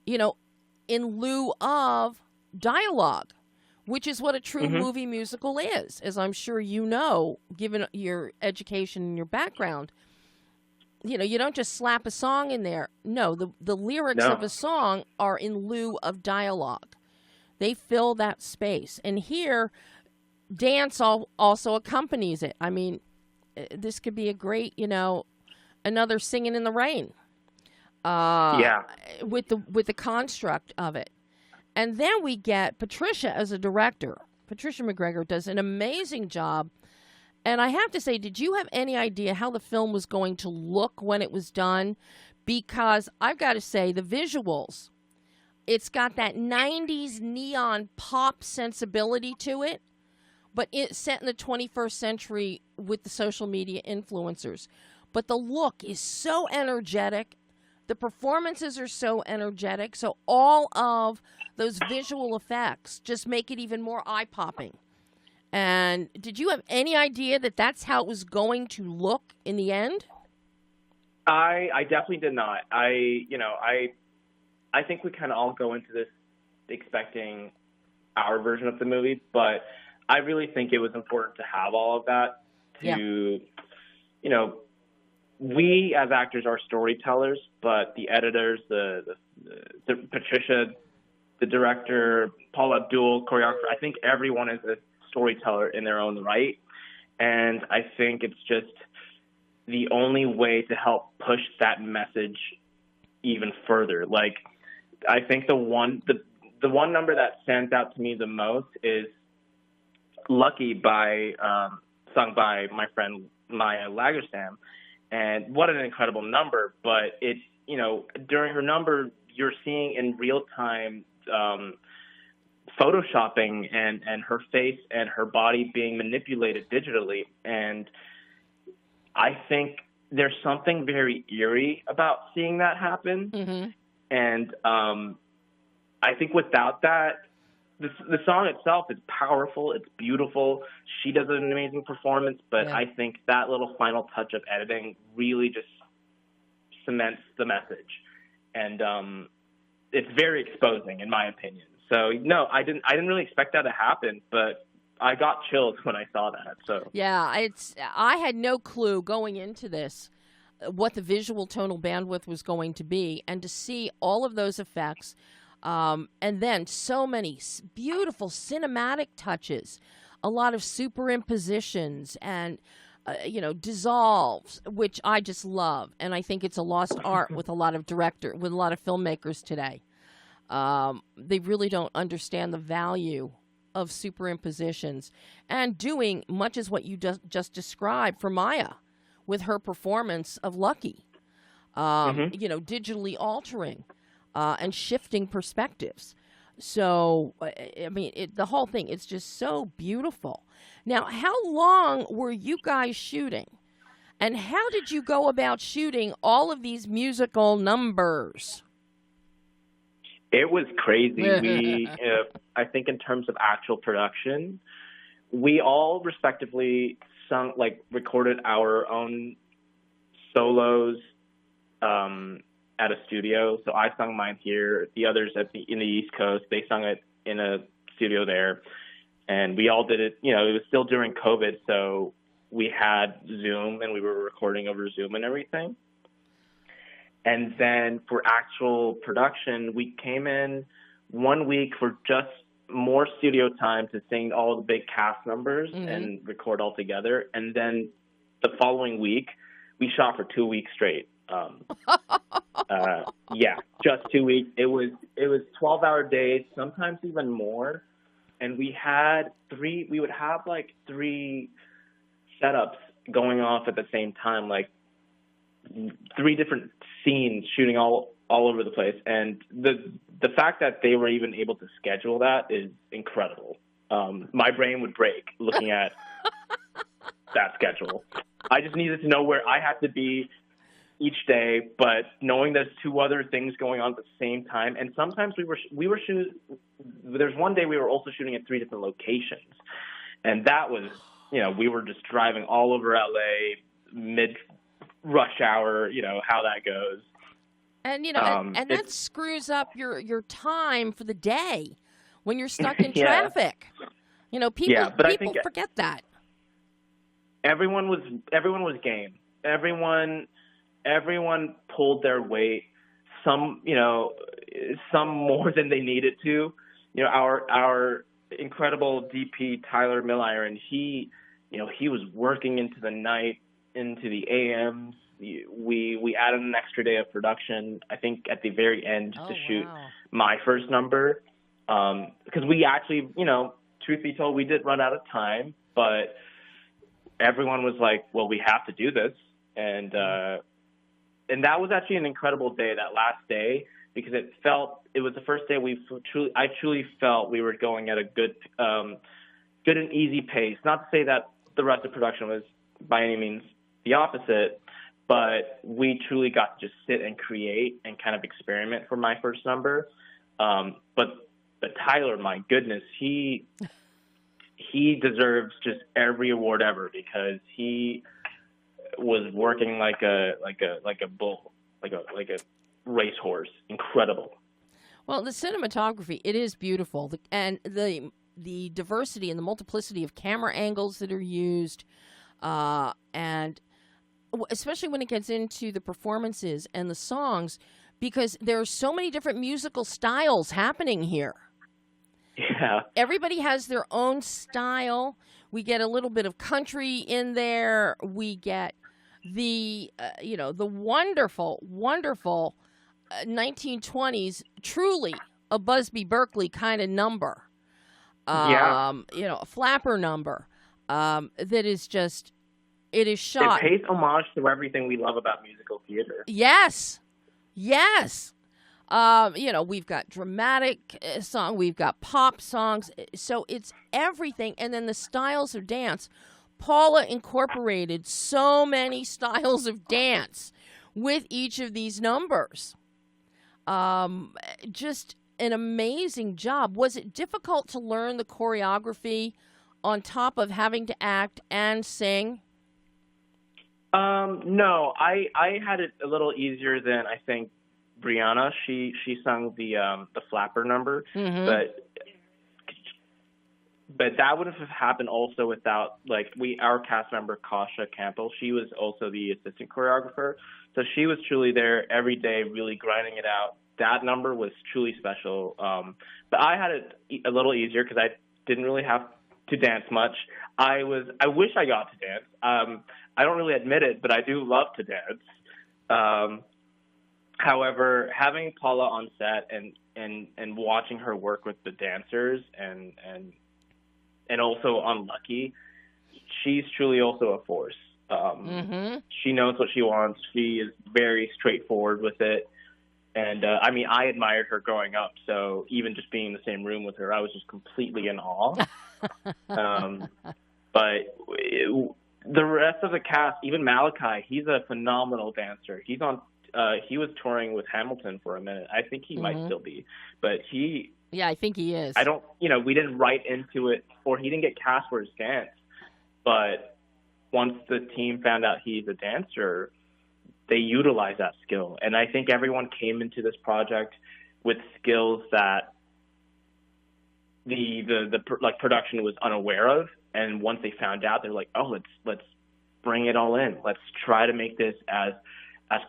you know, in lieu of dialogue, which is what a true movie musical is, as I'm sure you know, given your education and your background. You know, you don't just slap a song in there. No, the lyrics of a song are in lieu of dialogue. They fill that space. And here, dance also accompanies it. I mean, this could be a great, you know, another Singing in the Rain. With the construct of it. And then we get Patricia as a director. Patricia McGregor does an amazing job. And I have to say, did you have any idea how the film was going to look when it was done? Because I've got to say, the visuals, it's got that 90s neon pop sensibility to it, but it's set in the 21st century with the social media influencers. But the look is so energetic. The performances are so energetic. So all of those visual effects just make it even more eye-popping. And did you have any idea that that's how it was going to look in the end? I definitely did not. I think we kind of all go into this expecting our version of the movie, but I really think it was important to have all of that to, you know, we as actors are storytellers, but the editors, the Patricia, the director, Paul Abdul, choreographer, I think everyone is a storyteller in their own right. And I think it's just the only way to help push that message even further. Like, I think the one number that stands out to me the most is Lucky sung by my friend Maya Lagerstam. And what an incredible number. But it's, you know, during her number, you're seeing in real time photoshopping and her face and her body being manipulated digitally. And I think there's something very eerie about seeing that happen. And I think without that, the song itself is powerful. It's beautiful. She does an amazing performance, but I think that little final touch of editing really just cements the message, and it's very exposing, in my opinion. So no, I didn't really expect that to happen, but I got chills when I saw that. So yeah, I had no clue going into this what the visual tonal bandwidth was going to be, and to see all of those effects, and then so many beautiful cinematic touches, a lot of superimpositions and dissolves, which I just love, and I think it's a lost art with a lot of filmmakers today. They really don't understand the value of superimpositions and doing much as what you just described for Maya with her performance of Lucky, digitally altering and shifting perspectives. So, I mean, the whole thing, it's just so beautiful. Now, how long were you guys shooting? And how did you go about shooting all of these musical numbers? It was crazy. We, I think in terms of actual production, we all respectively recorded our own solos at a studio. So I sung mine here. The others in the East Coast, they sung it in a studio there. And we all did it. It was still during COVID, so we had Zoom and we were recording over Zoom and everything. And then for actual production, we came in 1 week for just more studio time to sing all the big cast numbers and record all together. And then the following week, we shot for 2 weeks straight. Just 2 weeks. It was 12-hour days, sometimes even more. And we would have like 3 setups going off at the same time, like 3 different scenes shooting all over the place. And the fact that they were even able to schedule that is incredible. My brain would break looking at that schedule. I just needed to know where I had to be each day, but knowing there's 2 other things going on at the same time. And sometimes we were shooting. There's one day we were also shooting at 3 different locations, and that was, we were just driving all over LA mid rush hour. How that goes. And and that screws up your time for the day when you're stuck in traffic. People forget that. Everyone was game. Everyone pulled their weight. Some more than they needed to. Our incredible DP Tyler Milliron, he was working into the night, into the AMs. We added an extra day of production, I think, at the very end just to shoot my first number. Because we actually, truth be told, we did run out of time, but everyone was like, well, we have to do this. And that was actually an incredible day, that last day, because it was the first day I truly felt we were going at a good and easy pace. Not to say that the rest of production was by any means the opposite, but we truly got to just sit and create and kind of experiment for my first number. But Tyler, my goodness, he deserves just every award ever, because he was working like a bull, like a racehorse. Incredible. Well, the cinematography, it is beautiful, and the diversity and the multiplicity of camera angles that are used, and especially when it gets into the performances and the songs, because there are so many different musical styles happening here. Yeah. Everybody has their own style. We get a little bit of country in there. We get the wonderful, wonderful 1920s, truly a Busby Berkeley kind of number. A flapper number that is just, it is shot. It pays homage to everything we love about musical theater. Yes. We've got dramatic song, we've got pop songs, so it's everything. And then the styles of dance. Paula incorporated so many styles of dance with each of these numbers. Just an amazing job. Was it difficult to learn the choreography on top of having to act and sing? No, I had it a little easier than I think Brianna. She sung the flapper number, but that wouldn't have happened also without our cast member Kasha Campbell. She was also the assistant choreographer, so she was truly there every day, really grinding it out. That number was truly special. But I had it a little easier because I didn't really have to dance much. I wish I got to dance. I don't really admit it, but I do love to dance. However, having Paula on set and watching her work with the dancers and also on Lucky, she's truly also a force. She knows what she wants. She is very straightforward with it. And, I admired her growing up, so even just being in the same room with her, I was just completely in awe. But the rest of the cast, even Malachi, he's a phenomenal dancer. He was touring with Hamilton for a minute. I think he might still be. But yeah, I think he is. We didn't write into it, or he didn't get cast for his dance. But once the team found out he's a dancer, they utilized that skill. And I think everyone came into this project with skills that the production was unaware of. And once they found out, they're like, oh, let's bring it all in. Let's try to make this as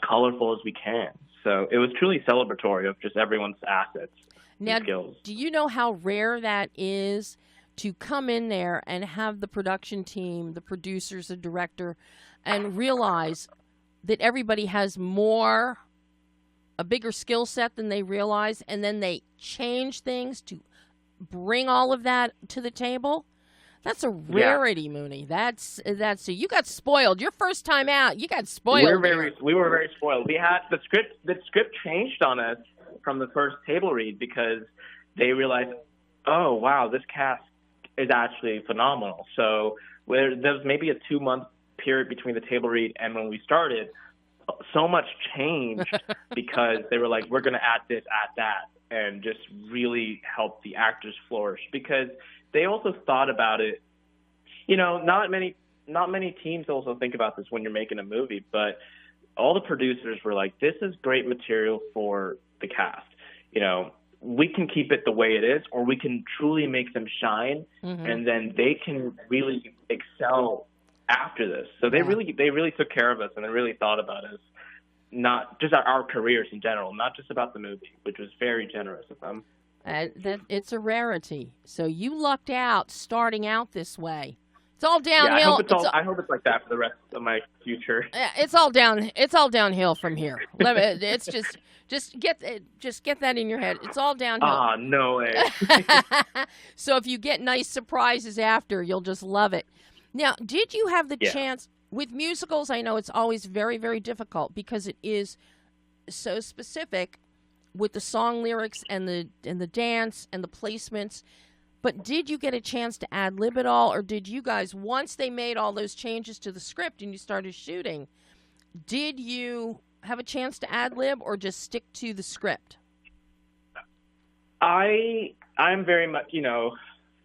colorful as we can. So it was truly celebratory of just everyone's assets and skills. Do you know how rare that is to come in there and have the production team, the producers, the director, and realize that everybody has a bigger skill set than they realize, and then they change things to bring all of that to the table? That's a rarity, Muni. That's so you got spoiled. Your first time out, you got spoiled. We were very spoiled. We had the script changed on us from the first table read because they realized, oh wow, this cast is actually phenomenal. So there was maybe a 2-month period between the table read and when we started. So much changed because they were like, we're going to add this, add that, and just really help the actors flourish because they also thought about it. Not many teams also think about this when you're making a movie, but all the producers were like, this is great material for the cast. We can keep it the way it is, or we can truly make them shine, and then they can really excel after this. So they really took care of us, and they really thought about us, not just our careers in general, not just about the movie, which was very generous of them. That it's a rarity. So you lucked out starting out this way. It's all downhill. Yeah, I hope it's like that for the rest of my future. It's all downhill from here. It's just get that in your head. It's all downhill. Ah, no way. So if you get nice surprises after, you'll just love it. Now, did you have the chance with musicals? I know it's always very, very difficult because it is so specific with the song lyrics and the dance and the placements. But did you get a chance to ad-lib it all, or did you guys, once they made all those changes to the script and you started shooting, did you have a chance to ad-lib or just stick to the script? I'm very much,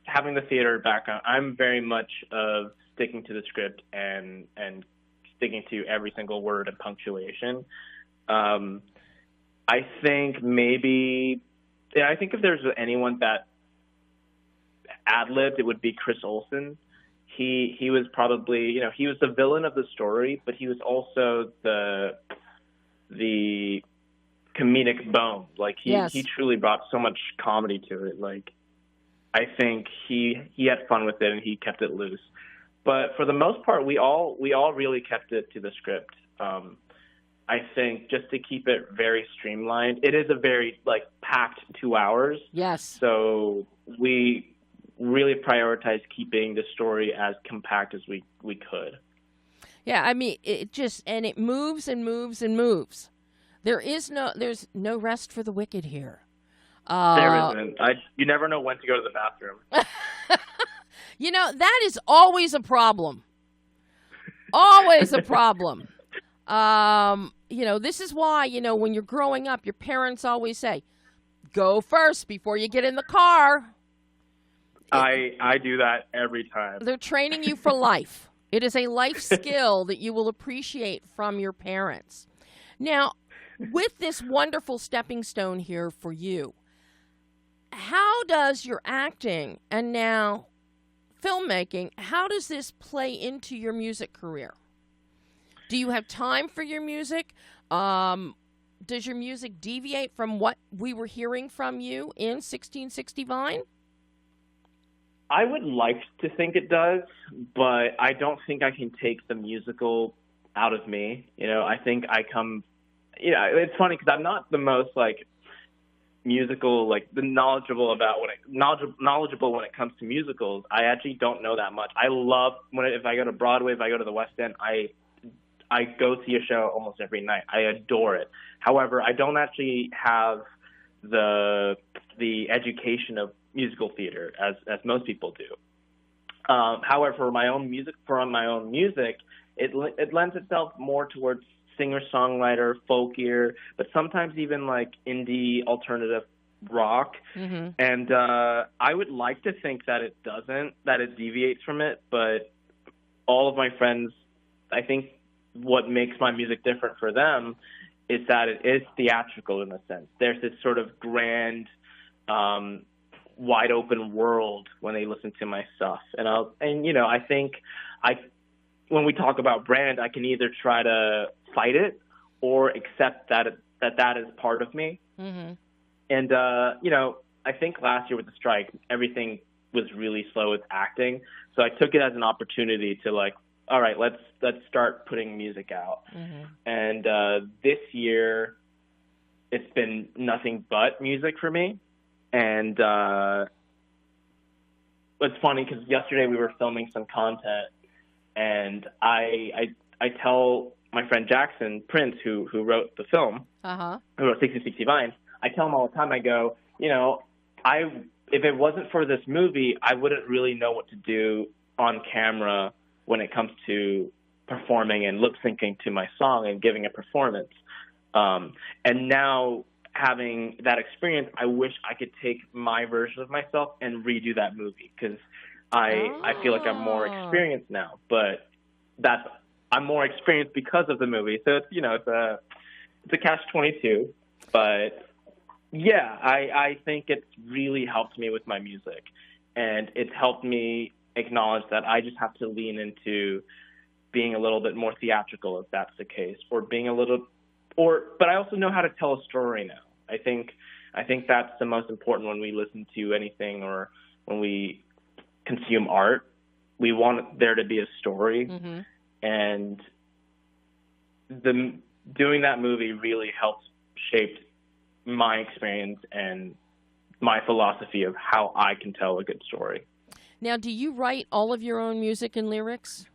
having the theater background, I'm very much of sticking to the script and sticking to every single word and punctuation. I think if there's anyone that ad-libbed, it would be Chris Olsen. He was probably, he was the villain of the story, but he was also the comedic bone. He truly brought so much comedy to it. I think he had fun with it and he kept it loose. But for the most part, we all really kept it to the script. I think just to keep it very streamlined, it is a very packed 2 hours. Yes. So we really prioritized keeping the story as compact as we could. Yeah, it moves and moves and moves. There's no rest for the wicked here. There isn't. You never know when to go to the bathroom. That is always a problem. Always a problem. This is why, when you're growing up, your parents always say, go first before you get in the car. I do that every time. They're training you for life. It is a life skill that you will appreciate from your parents. Now, with this wonderful stepping stone here for you, how does your acting and now filmmaking, how does this play into your music career? Do you have time for your music? Does your music deviate from what we were hearing from you in 1660 Vine? I would like to think it does, but I don't think I can take the musical out of me. I think I come, it's funny because I'm not the most musical, the knowledgeable when it comes to musicals. I actually don't know that much. I love if I go to Broadway, if I go to the West End, I go see a show almost every night. I adore it. However, I don't actually have the education of musical theater as most people do. However, for my own music, it lends itself more towards singer-songwriter, folkier, but sometimes even indie alternative rock. Mm-hmm. And I would like to think that it deviates from it, but all of my friends, I think what makes my music different for them is that it is theatrical in a sense. There's this sort of grand, wide open world when they listen to my stuff. I think when we talk about brand, I can either try to fight it or accept that is part of me. Mm-hmm. And, I think last year with the strike, everything was really slow with acting. So I took it as an opportunity to all right, let's start putting music out. Mm-hmm. And this year, it's been nothing but music for me. And it's funny because yesterday we were filming some content, and I tell my friend Jackson Prince, who wrote the film, who wrote 1660 Vines, I tell him all the time, I go, if it wasn't for this movie, I wouldn't really know what to do on camera when it comes to performing and lip syncing to my song and giving a performance. And now having that experience, I wish I could take my version of myself and redo that movie because I feel like I'm more experienced now. But I'm more experienced because of the movie. So it's a catch-22. But yeah, I think it's really helped me with my music, and it's helped me acknowledge that I just have to lean into being a little bit more theatrical if that's the case, but I also know how to tell a story now. I think that's the most important when we listen to anything or when we consume art. We want there to be a story. Mm-hmm. And doing that movie really helped shape my experience and my philosophy of how I can tell a good story. Now, do you write all of your own music and lyrics?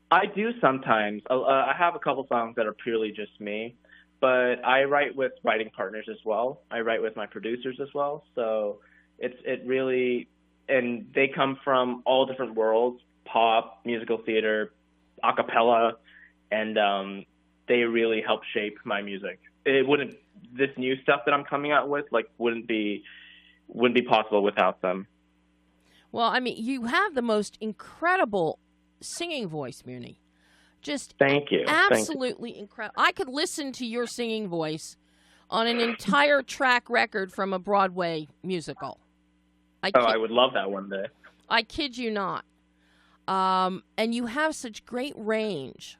I do sometimes. I have a couple songs that are purely just me, but I write with writing partners as well. I write with my producers as well. So it really, and they come from all different worlds, pop, musical theater, a cappella, and they really help shape my music. This new stuff that I'm coming out with, wouldn't be possible without them. Well, I mean, you have the most incredible singing voice, Muni. Just thank you. Absolutely incredible. I could listen to your singing voice on an entire track record from a Broadway musical. I would love that one day. I kid you not. And you have such great range.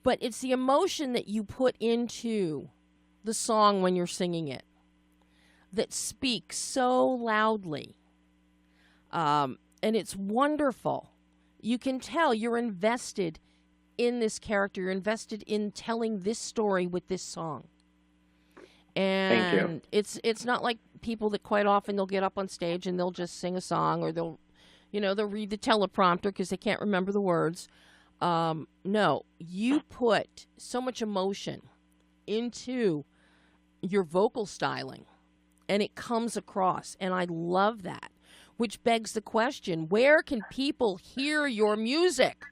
But it's the emotion that you put into the song when you're singing it that speaks so loudly. And it's wonderful. You can tell you're invested in this character. You're invested in telling this story with this song. And thank you. It's not like people that quite often they'll get up on stage and they'll just sing a song, or they'll read the teleprompter because they can't remember the words. No, you put so much emotion into your vocal styling, and it comes across, and I love that. Which begs the question, where can people hear your music?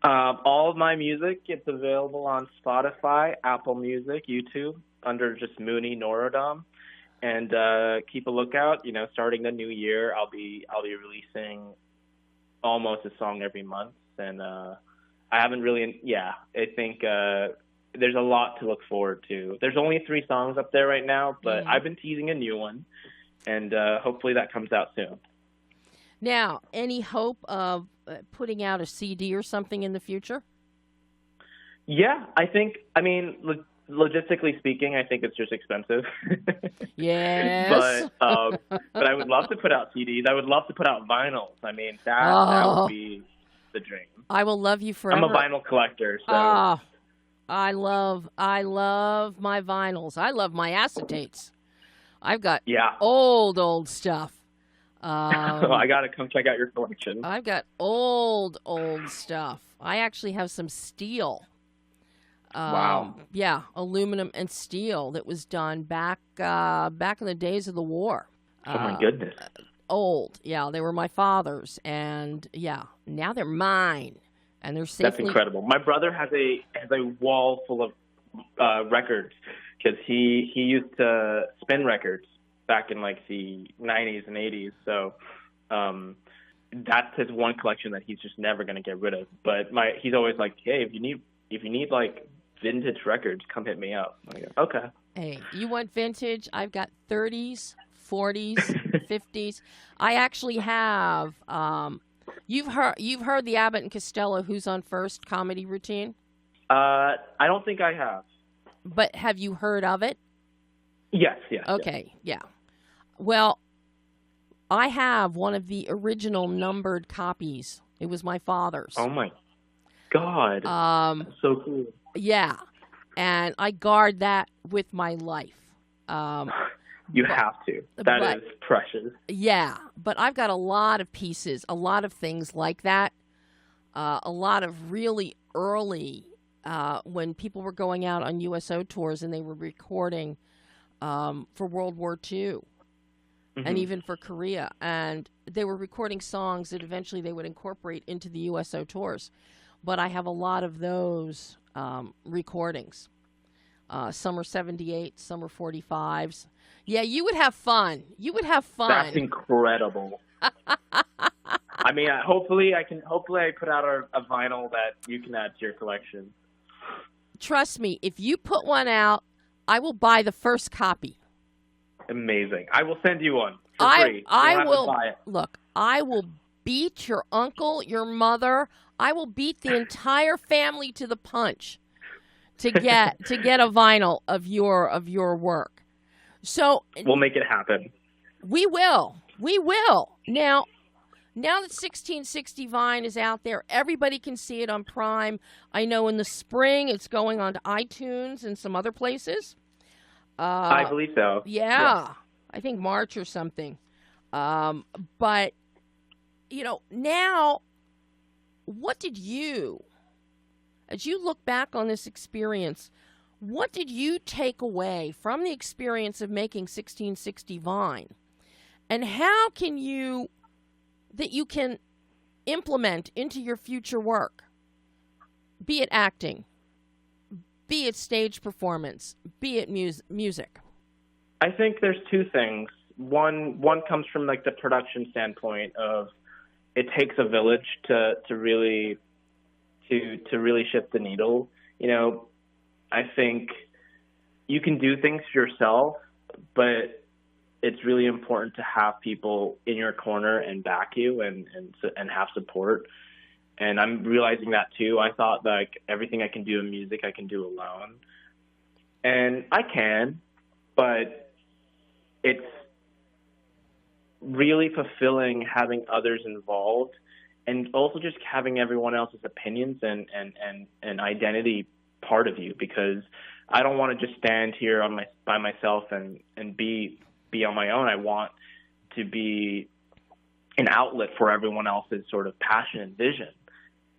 All of my music, it's available on Spotify, Apple Music, YouTube, under just Muni Norodom. and keep a lookout. You know, starting the new year, I'll be releasing almost a song every month, and I haven't really. Yeah, I think there's a lot to look forward to. There's only 3 songs up there right now, but I've been teasing a new one, and hopefully that comes out soon. Now, any hope of putting out a CD or something in the future? Yeah, I mean, logistically speaking, I think it's just expensive. Yes. But I would love to put out CDs. I would love to put out vinyls. I mean, that would be the dream. I will love you forever. I'm a vinyl collector, so. I love my vinyls. I love my acetates. I've got old stuff. I got to come check out your collection. I've got old stuff. I actually have some steel. Wow. Yeah, aluminum and steel that was done back in the days of the war. Oh, my goodness. Old. Yeah, they were my father's. And, yeah, now they're mine. And they're safely... That's incredible. My brother has a wall full of records because he used to spin records back in, like, the 90s and 80s. So that's his one collection that he's just never going to get rid of. But he's always like, hey, if you need like, vintage records, come hit me up. I go, okay. Hey, you want vintage? I've got 30s, 40s, 50s. I actually have. You've heard the Abbott and Costello Who's on First comedy routine? I don't think I have. But have you heard of it? Yes. Okay, yeah. Well, I have one of the original numbered copies. It was my father's. Oh my God. So cool. Yeah, and I guard that with my life. You have to. That is precious. Yeah, but I've got a lot of pieces, a lot of things like that, a lot of really early, when people were going out on USO tours and they were recording for World War II and even for Korea. And they were recording songs that eventually they would incorporate into the USO tours. But I have a lot of those recordings. Some are 78, some are 45s. Yeah, you would have fun. That's incredible. I mean, hopefully I put out a vinyl that you can add to your collection. Trust me, if you put one out, I will buy the first copy. Amazing. I will send you one for free. I will buy it. Look, I will beat your uncle, your mother. I will beat the entire family to the punch to get a vinyl of your work. So we'll make it happen. We will. Now that 1660 Vine is out there, everybody can see it on Prime. I know in the spring it's going on to iTunes and some other places. I believe so. Yeah, I think March or something. But now. What did you, as you look back on this experience, what did you take away from the experience of making 1660 Vine? And how can you implement into your future work? Be it acting, be it stage performance, be it music. I think there's 2 things. One comes from like the production standpoint of, it takes a village to really shift the needle. You know, I think you can do things yourself, but it's really important to have people in your corner and back you and have support. And I'm realizing that too. I thought like everything I can do in music, I can do alone. And I can, but it's really fulfilling having others involved, and also just having everyone else's opinions and identity part of you, because I don't want to just stand here by myself and be on my own. I want to be an outlet for everyone else's sort of passion and vision.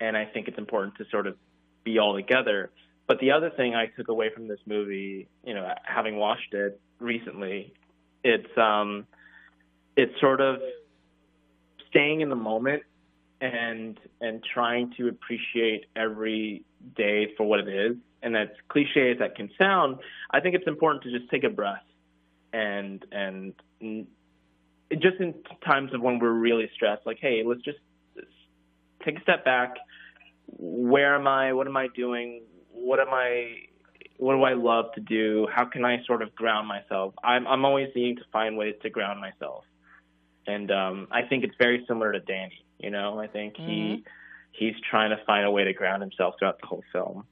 And I think it's important to sort of be all together. But the other thing I took away from this movie, having watched it recently, it's sort of staying in the moment and trying to appreciate every day for what it is. And as cliche as that can sound, I think it's important to just take a breath and just in times of when we're really stressed, like, hey, let's just take a step back. Where am I? What am I doing? What do I love to do? How can I sort of ground myself? I'm always needing to find ways to ground myself. And I think it's very similar to Danny, you know? I think he's trying to find a way to ground himself throughout the whole film.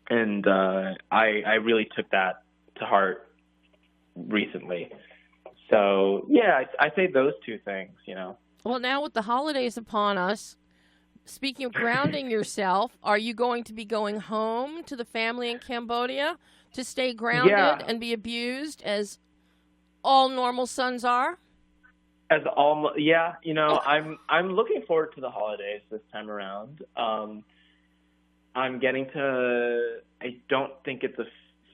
And I really took that to heart recently. So, yeah, I say those two things, you know. Well, now with the holidays upon us, speaking of grounding yourself, are you going to be going home to the family in Cambodia to stay grounded and be abused as all normal sons are? You know, I'm looking forward to the holidays this time around. I'm getting to, I don't think it's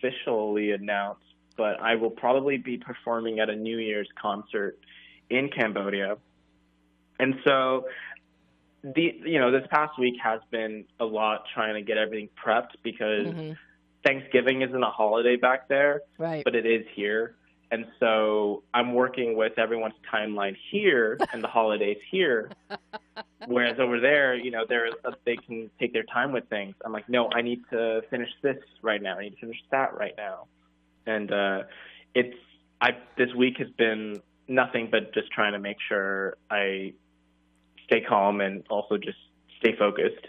officially announced, but I will probably be performing at a New Year's concert in Cambodia. And so, this past week has been a lot trying to get everything prepped because Thanksgiving isn't a holiday back there, right? But it is here. And so I'm working with everyone's timeline here and the holidays here, whereas over there, you know, they can take their time with things. I'm like, no, I need to finish this right now. I need to finish that right now. And this week has been nothing but just trying to make sure I stay calm and also just stay focused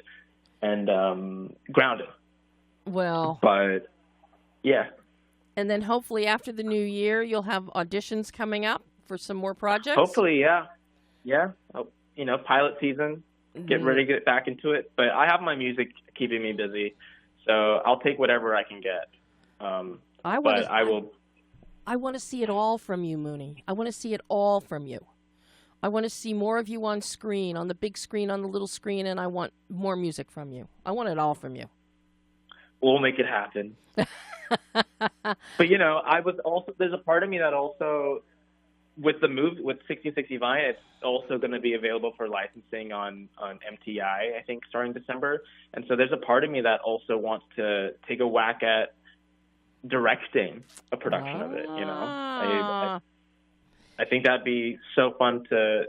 and grounded. Well, but yeah. And then hopefully after the new year, you'll have auditions coming up for some more projects. Hopefully, yeah. Yeah. You know, pilot season, get ready to get back into it. But I have my music keeping me busy, so I'll take whatever I can get. I want to see it all from you, Muni. I want to see it all from you. I want to see more of you on screen, on the big screen, on the little screen, and I want more music from you. I want it all from you. We'll make it happen. But, you know, there's a part of me that also, with the move, with 1660 Vine, it's also going to be available for licensing on MTI, I think, starting December. And so there's a part of me that also wants to take a whack at directing a production of it, you know. I think that'd be so fun to,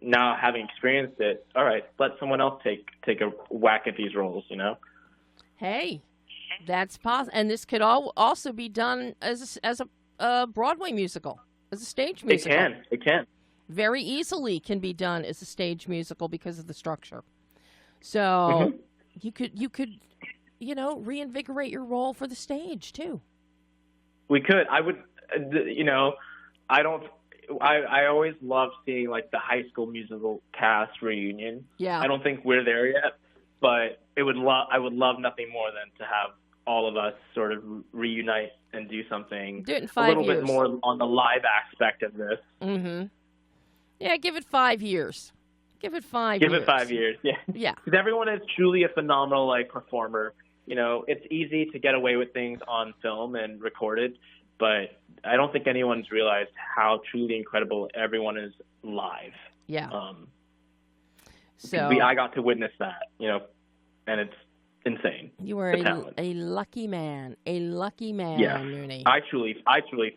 now having experienced it, all right, let someone else take a whack at these roles, you know. Hey, that's possible. And this could also be done as a Broadway musical, as a stage musical. It can. Very easily can be done as a stage musical because of the structure. So you could, you know, reinvigorate your role for the stage too. We could. I would, you know, I always love seeing like the High School Musical cast reunion. Yeah. I don't think we're there yet, but I would love nothing more than to have all of us sort of reunite and do something do it in 5 years. A little bit more on the live aspect of this. Yeah, give it 5 years. Give it 5 years. Give it 5 years, yeah. Yeah. Because everyone is truly a phenomenal like performer. You know, it's easy to get away with things on film and recorded, but I don't think anyone's realized how truly incredible everyone is live. Yeah. I got to witness that, you know, and it's insane. You are a lucky man. A lucky man, yeah. Muni. I truly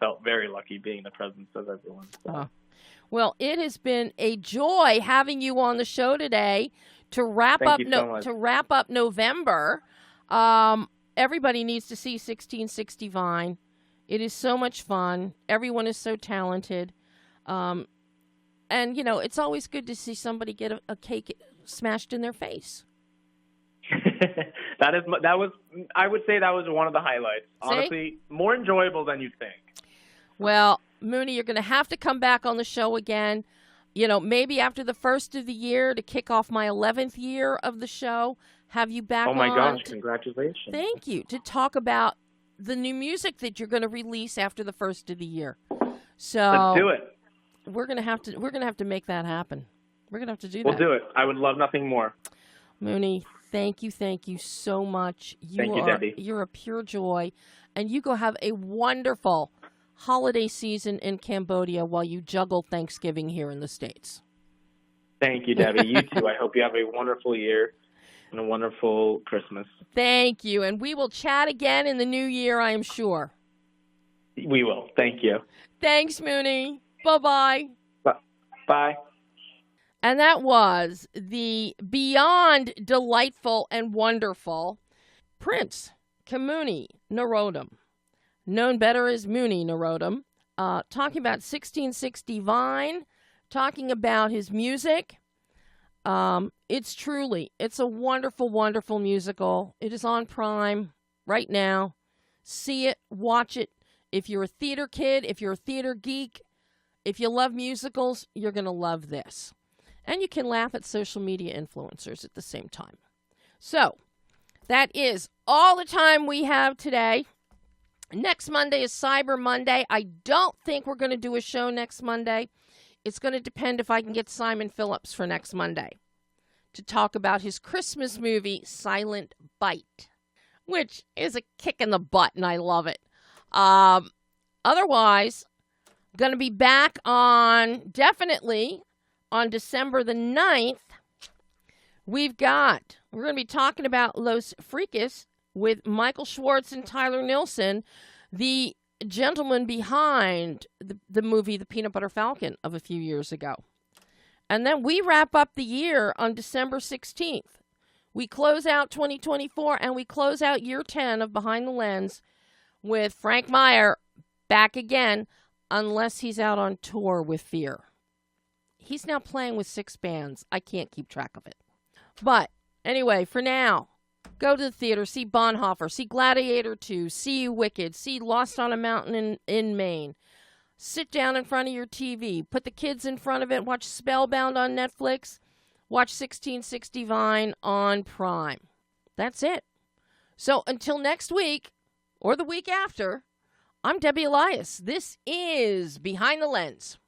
felt very lucky being in the presence of everyone. So. Well, it has been a joy having you on the show today to wrap up November. Everybody needs to see 1660 Vine. It is so much fun. Everyone is so talented. And, you know, it's always good to see somebody get a cake smashed in their face. I would say that was one of the highlights. See? Honestly, more enjoyable than you'd think. Well, Muni, you're going to have to come back on the show again. You know, maybe after the first of the year to kick off my 11th year of the show, have you back on. Oh, my gosh, congratulations. Thank you. To talk about the new music that you're going to release after the first of the year. So let's do it. We're going to have to make that happen. We're going to have to do that. We'll do it. I would love nothing more. Muni, thank you so much. Thank you, Debbie. You're a pure joy, and you go have a wonderful holiday season in Cambodia while you juggle Thanksgiving here in the States. Thank you, Debbie. You too. I hope you have a wonderful year and a wonderful Christmas. Thank you, and we will chat again in the new year, I am sure. We will. Thank you. Thanks, Muni. Bye-bye. Bye. And that was the beyond delightful and wonderful Prince KHEMUNI NORODOM, known better as Muni NORODOM, talking about 1660 Vine, talking about his music. It's a wonderful, wonderful musical. It is on Prime right now. See it, watch it. If you're a theater kid, if you're a theater geek, if you love musicals, you're going to love this. And you can laugh at social media influencers at the same time. So, that is all the time we have today. Next Monday is Cyber Monday. I don't think we're going to do a show next Monday. It's going to depend if I can get Simon Phillips for next Monday to talk about his Christmas movie, Silent Bite, which is a kick in the butt, and I love it. Otherwise, going to be back definitely on December the 9th. We're going to be talking about Los Freakis with Michael Schwartz and Tyler Nilsson, the gentleman behind the movie The Peanut Butter Falcon of a few years ago. And then we wrap up the year on December 16th. We close out 2024 and we close out year 10 of Behind the Lens with Frank Meyer back again, unless he's out on tour with Fear. He's now playing with 6 bands. I can't keep track of it. But anyway, for now, go to the theater, see Bonhoeffer, see Gladiator II, see Wicked, see Lost on a Mountain in Maine. Sit down in front of your TV, put the kids in front of it, watch Spellbound on Netflix, watch 1660 Vine on Prime. That's it. So until next week, or the week after, I'm Debbie Elias. This is Behind the Lens.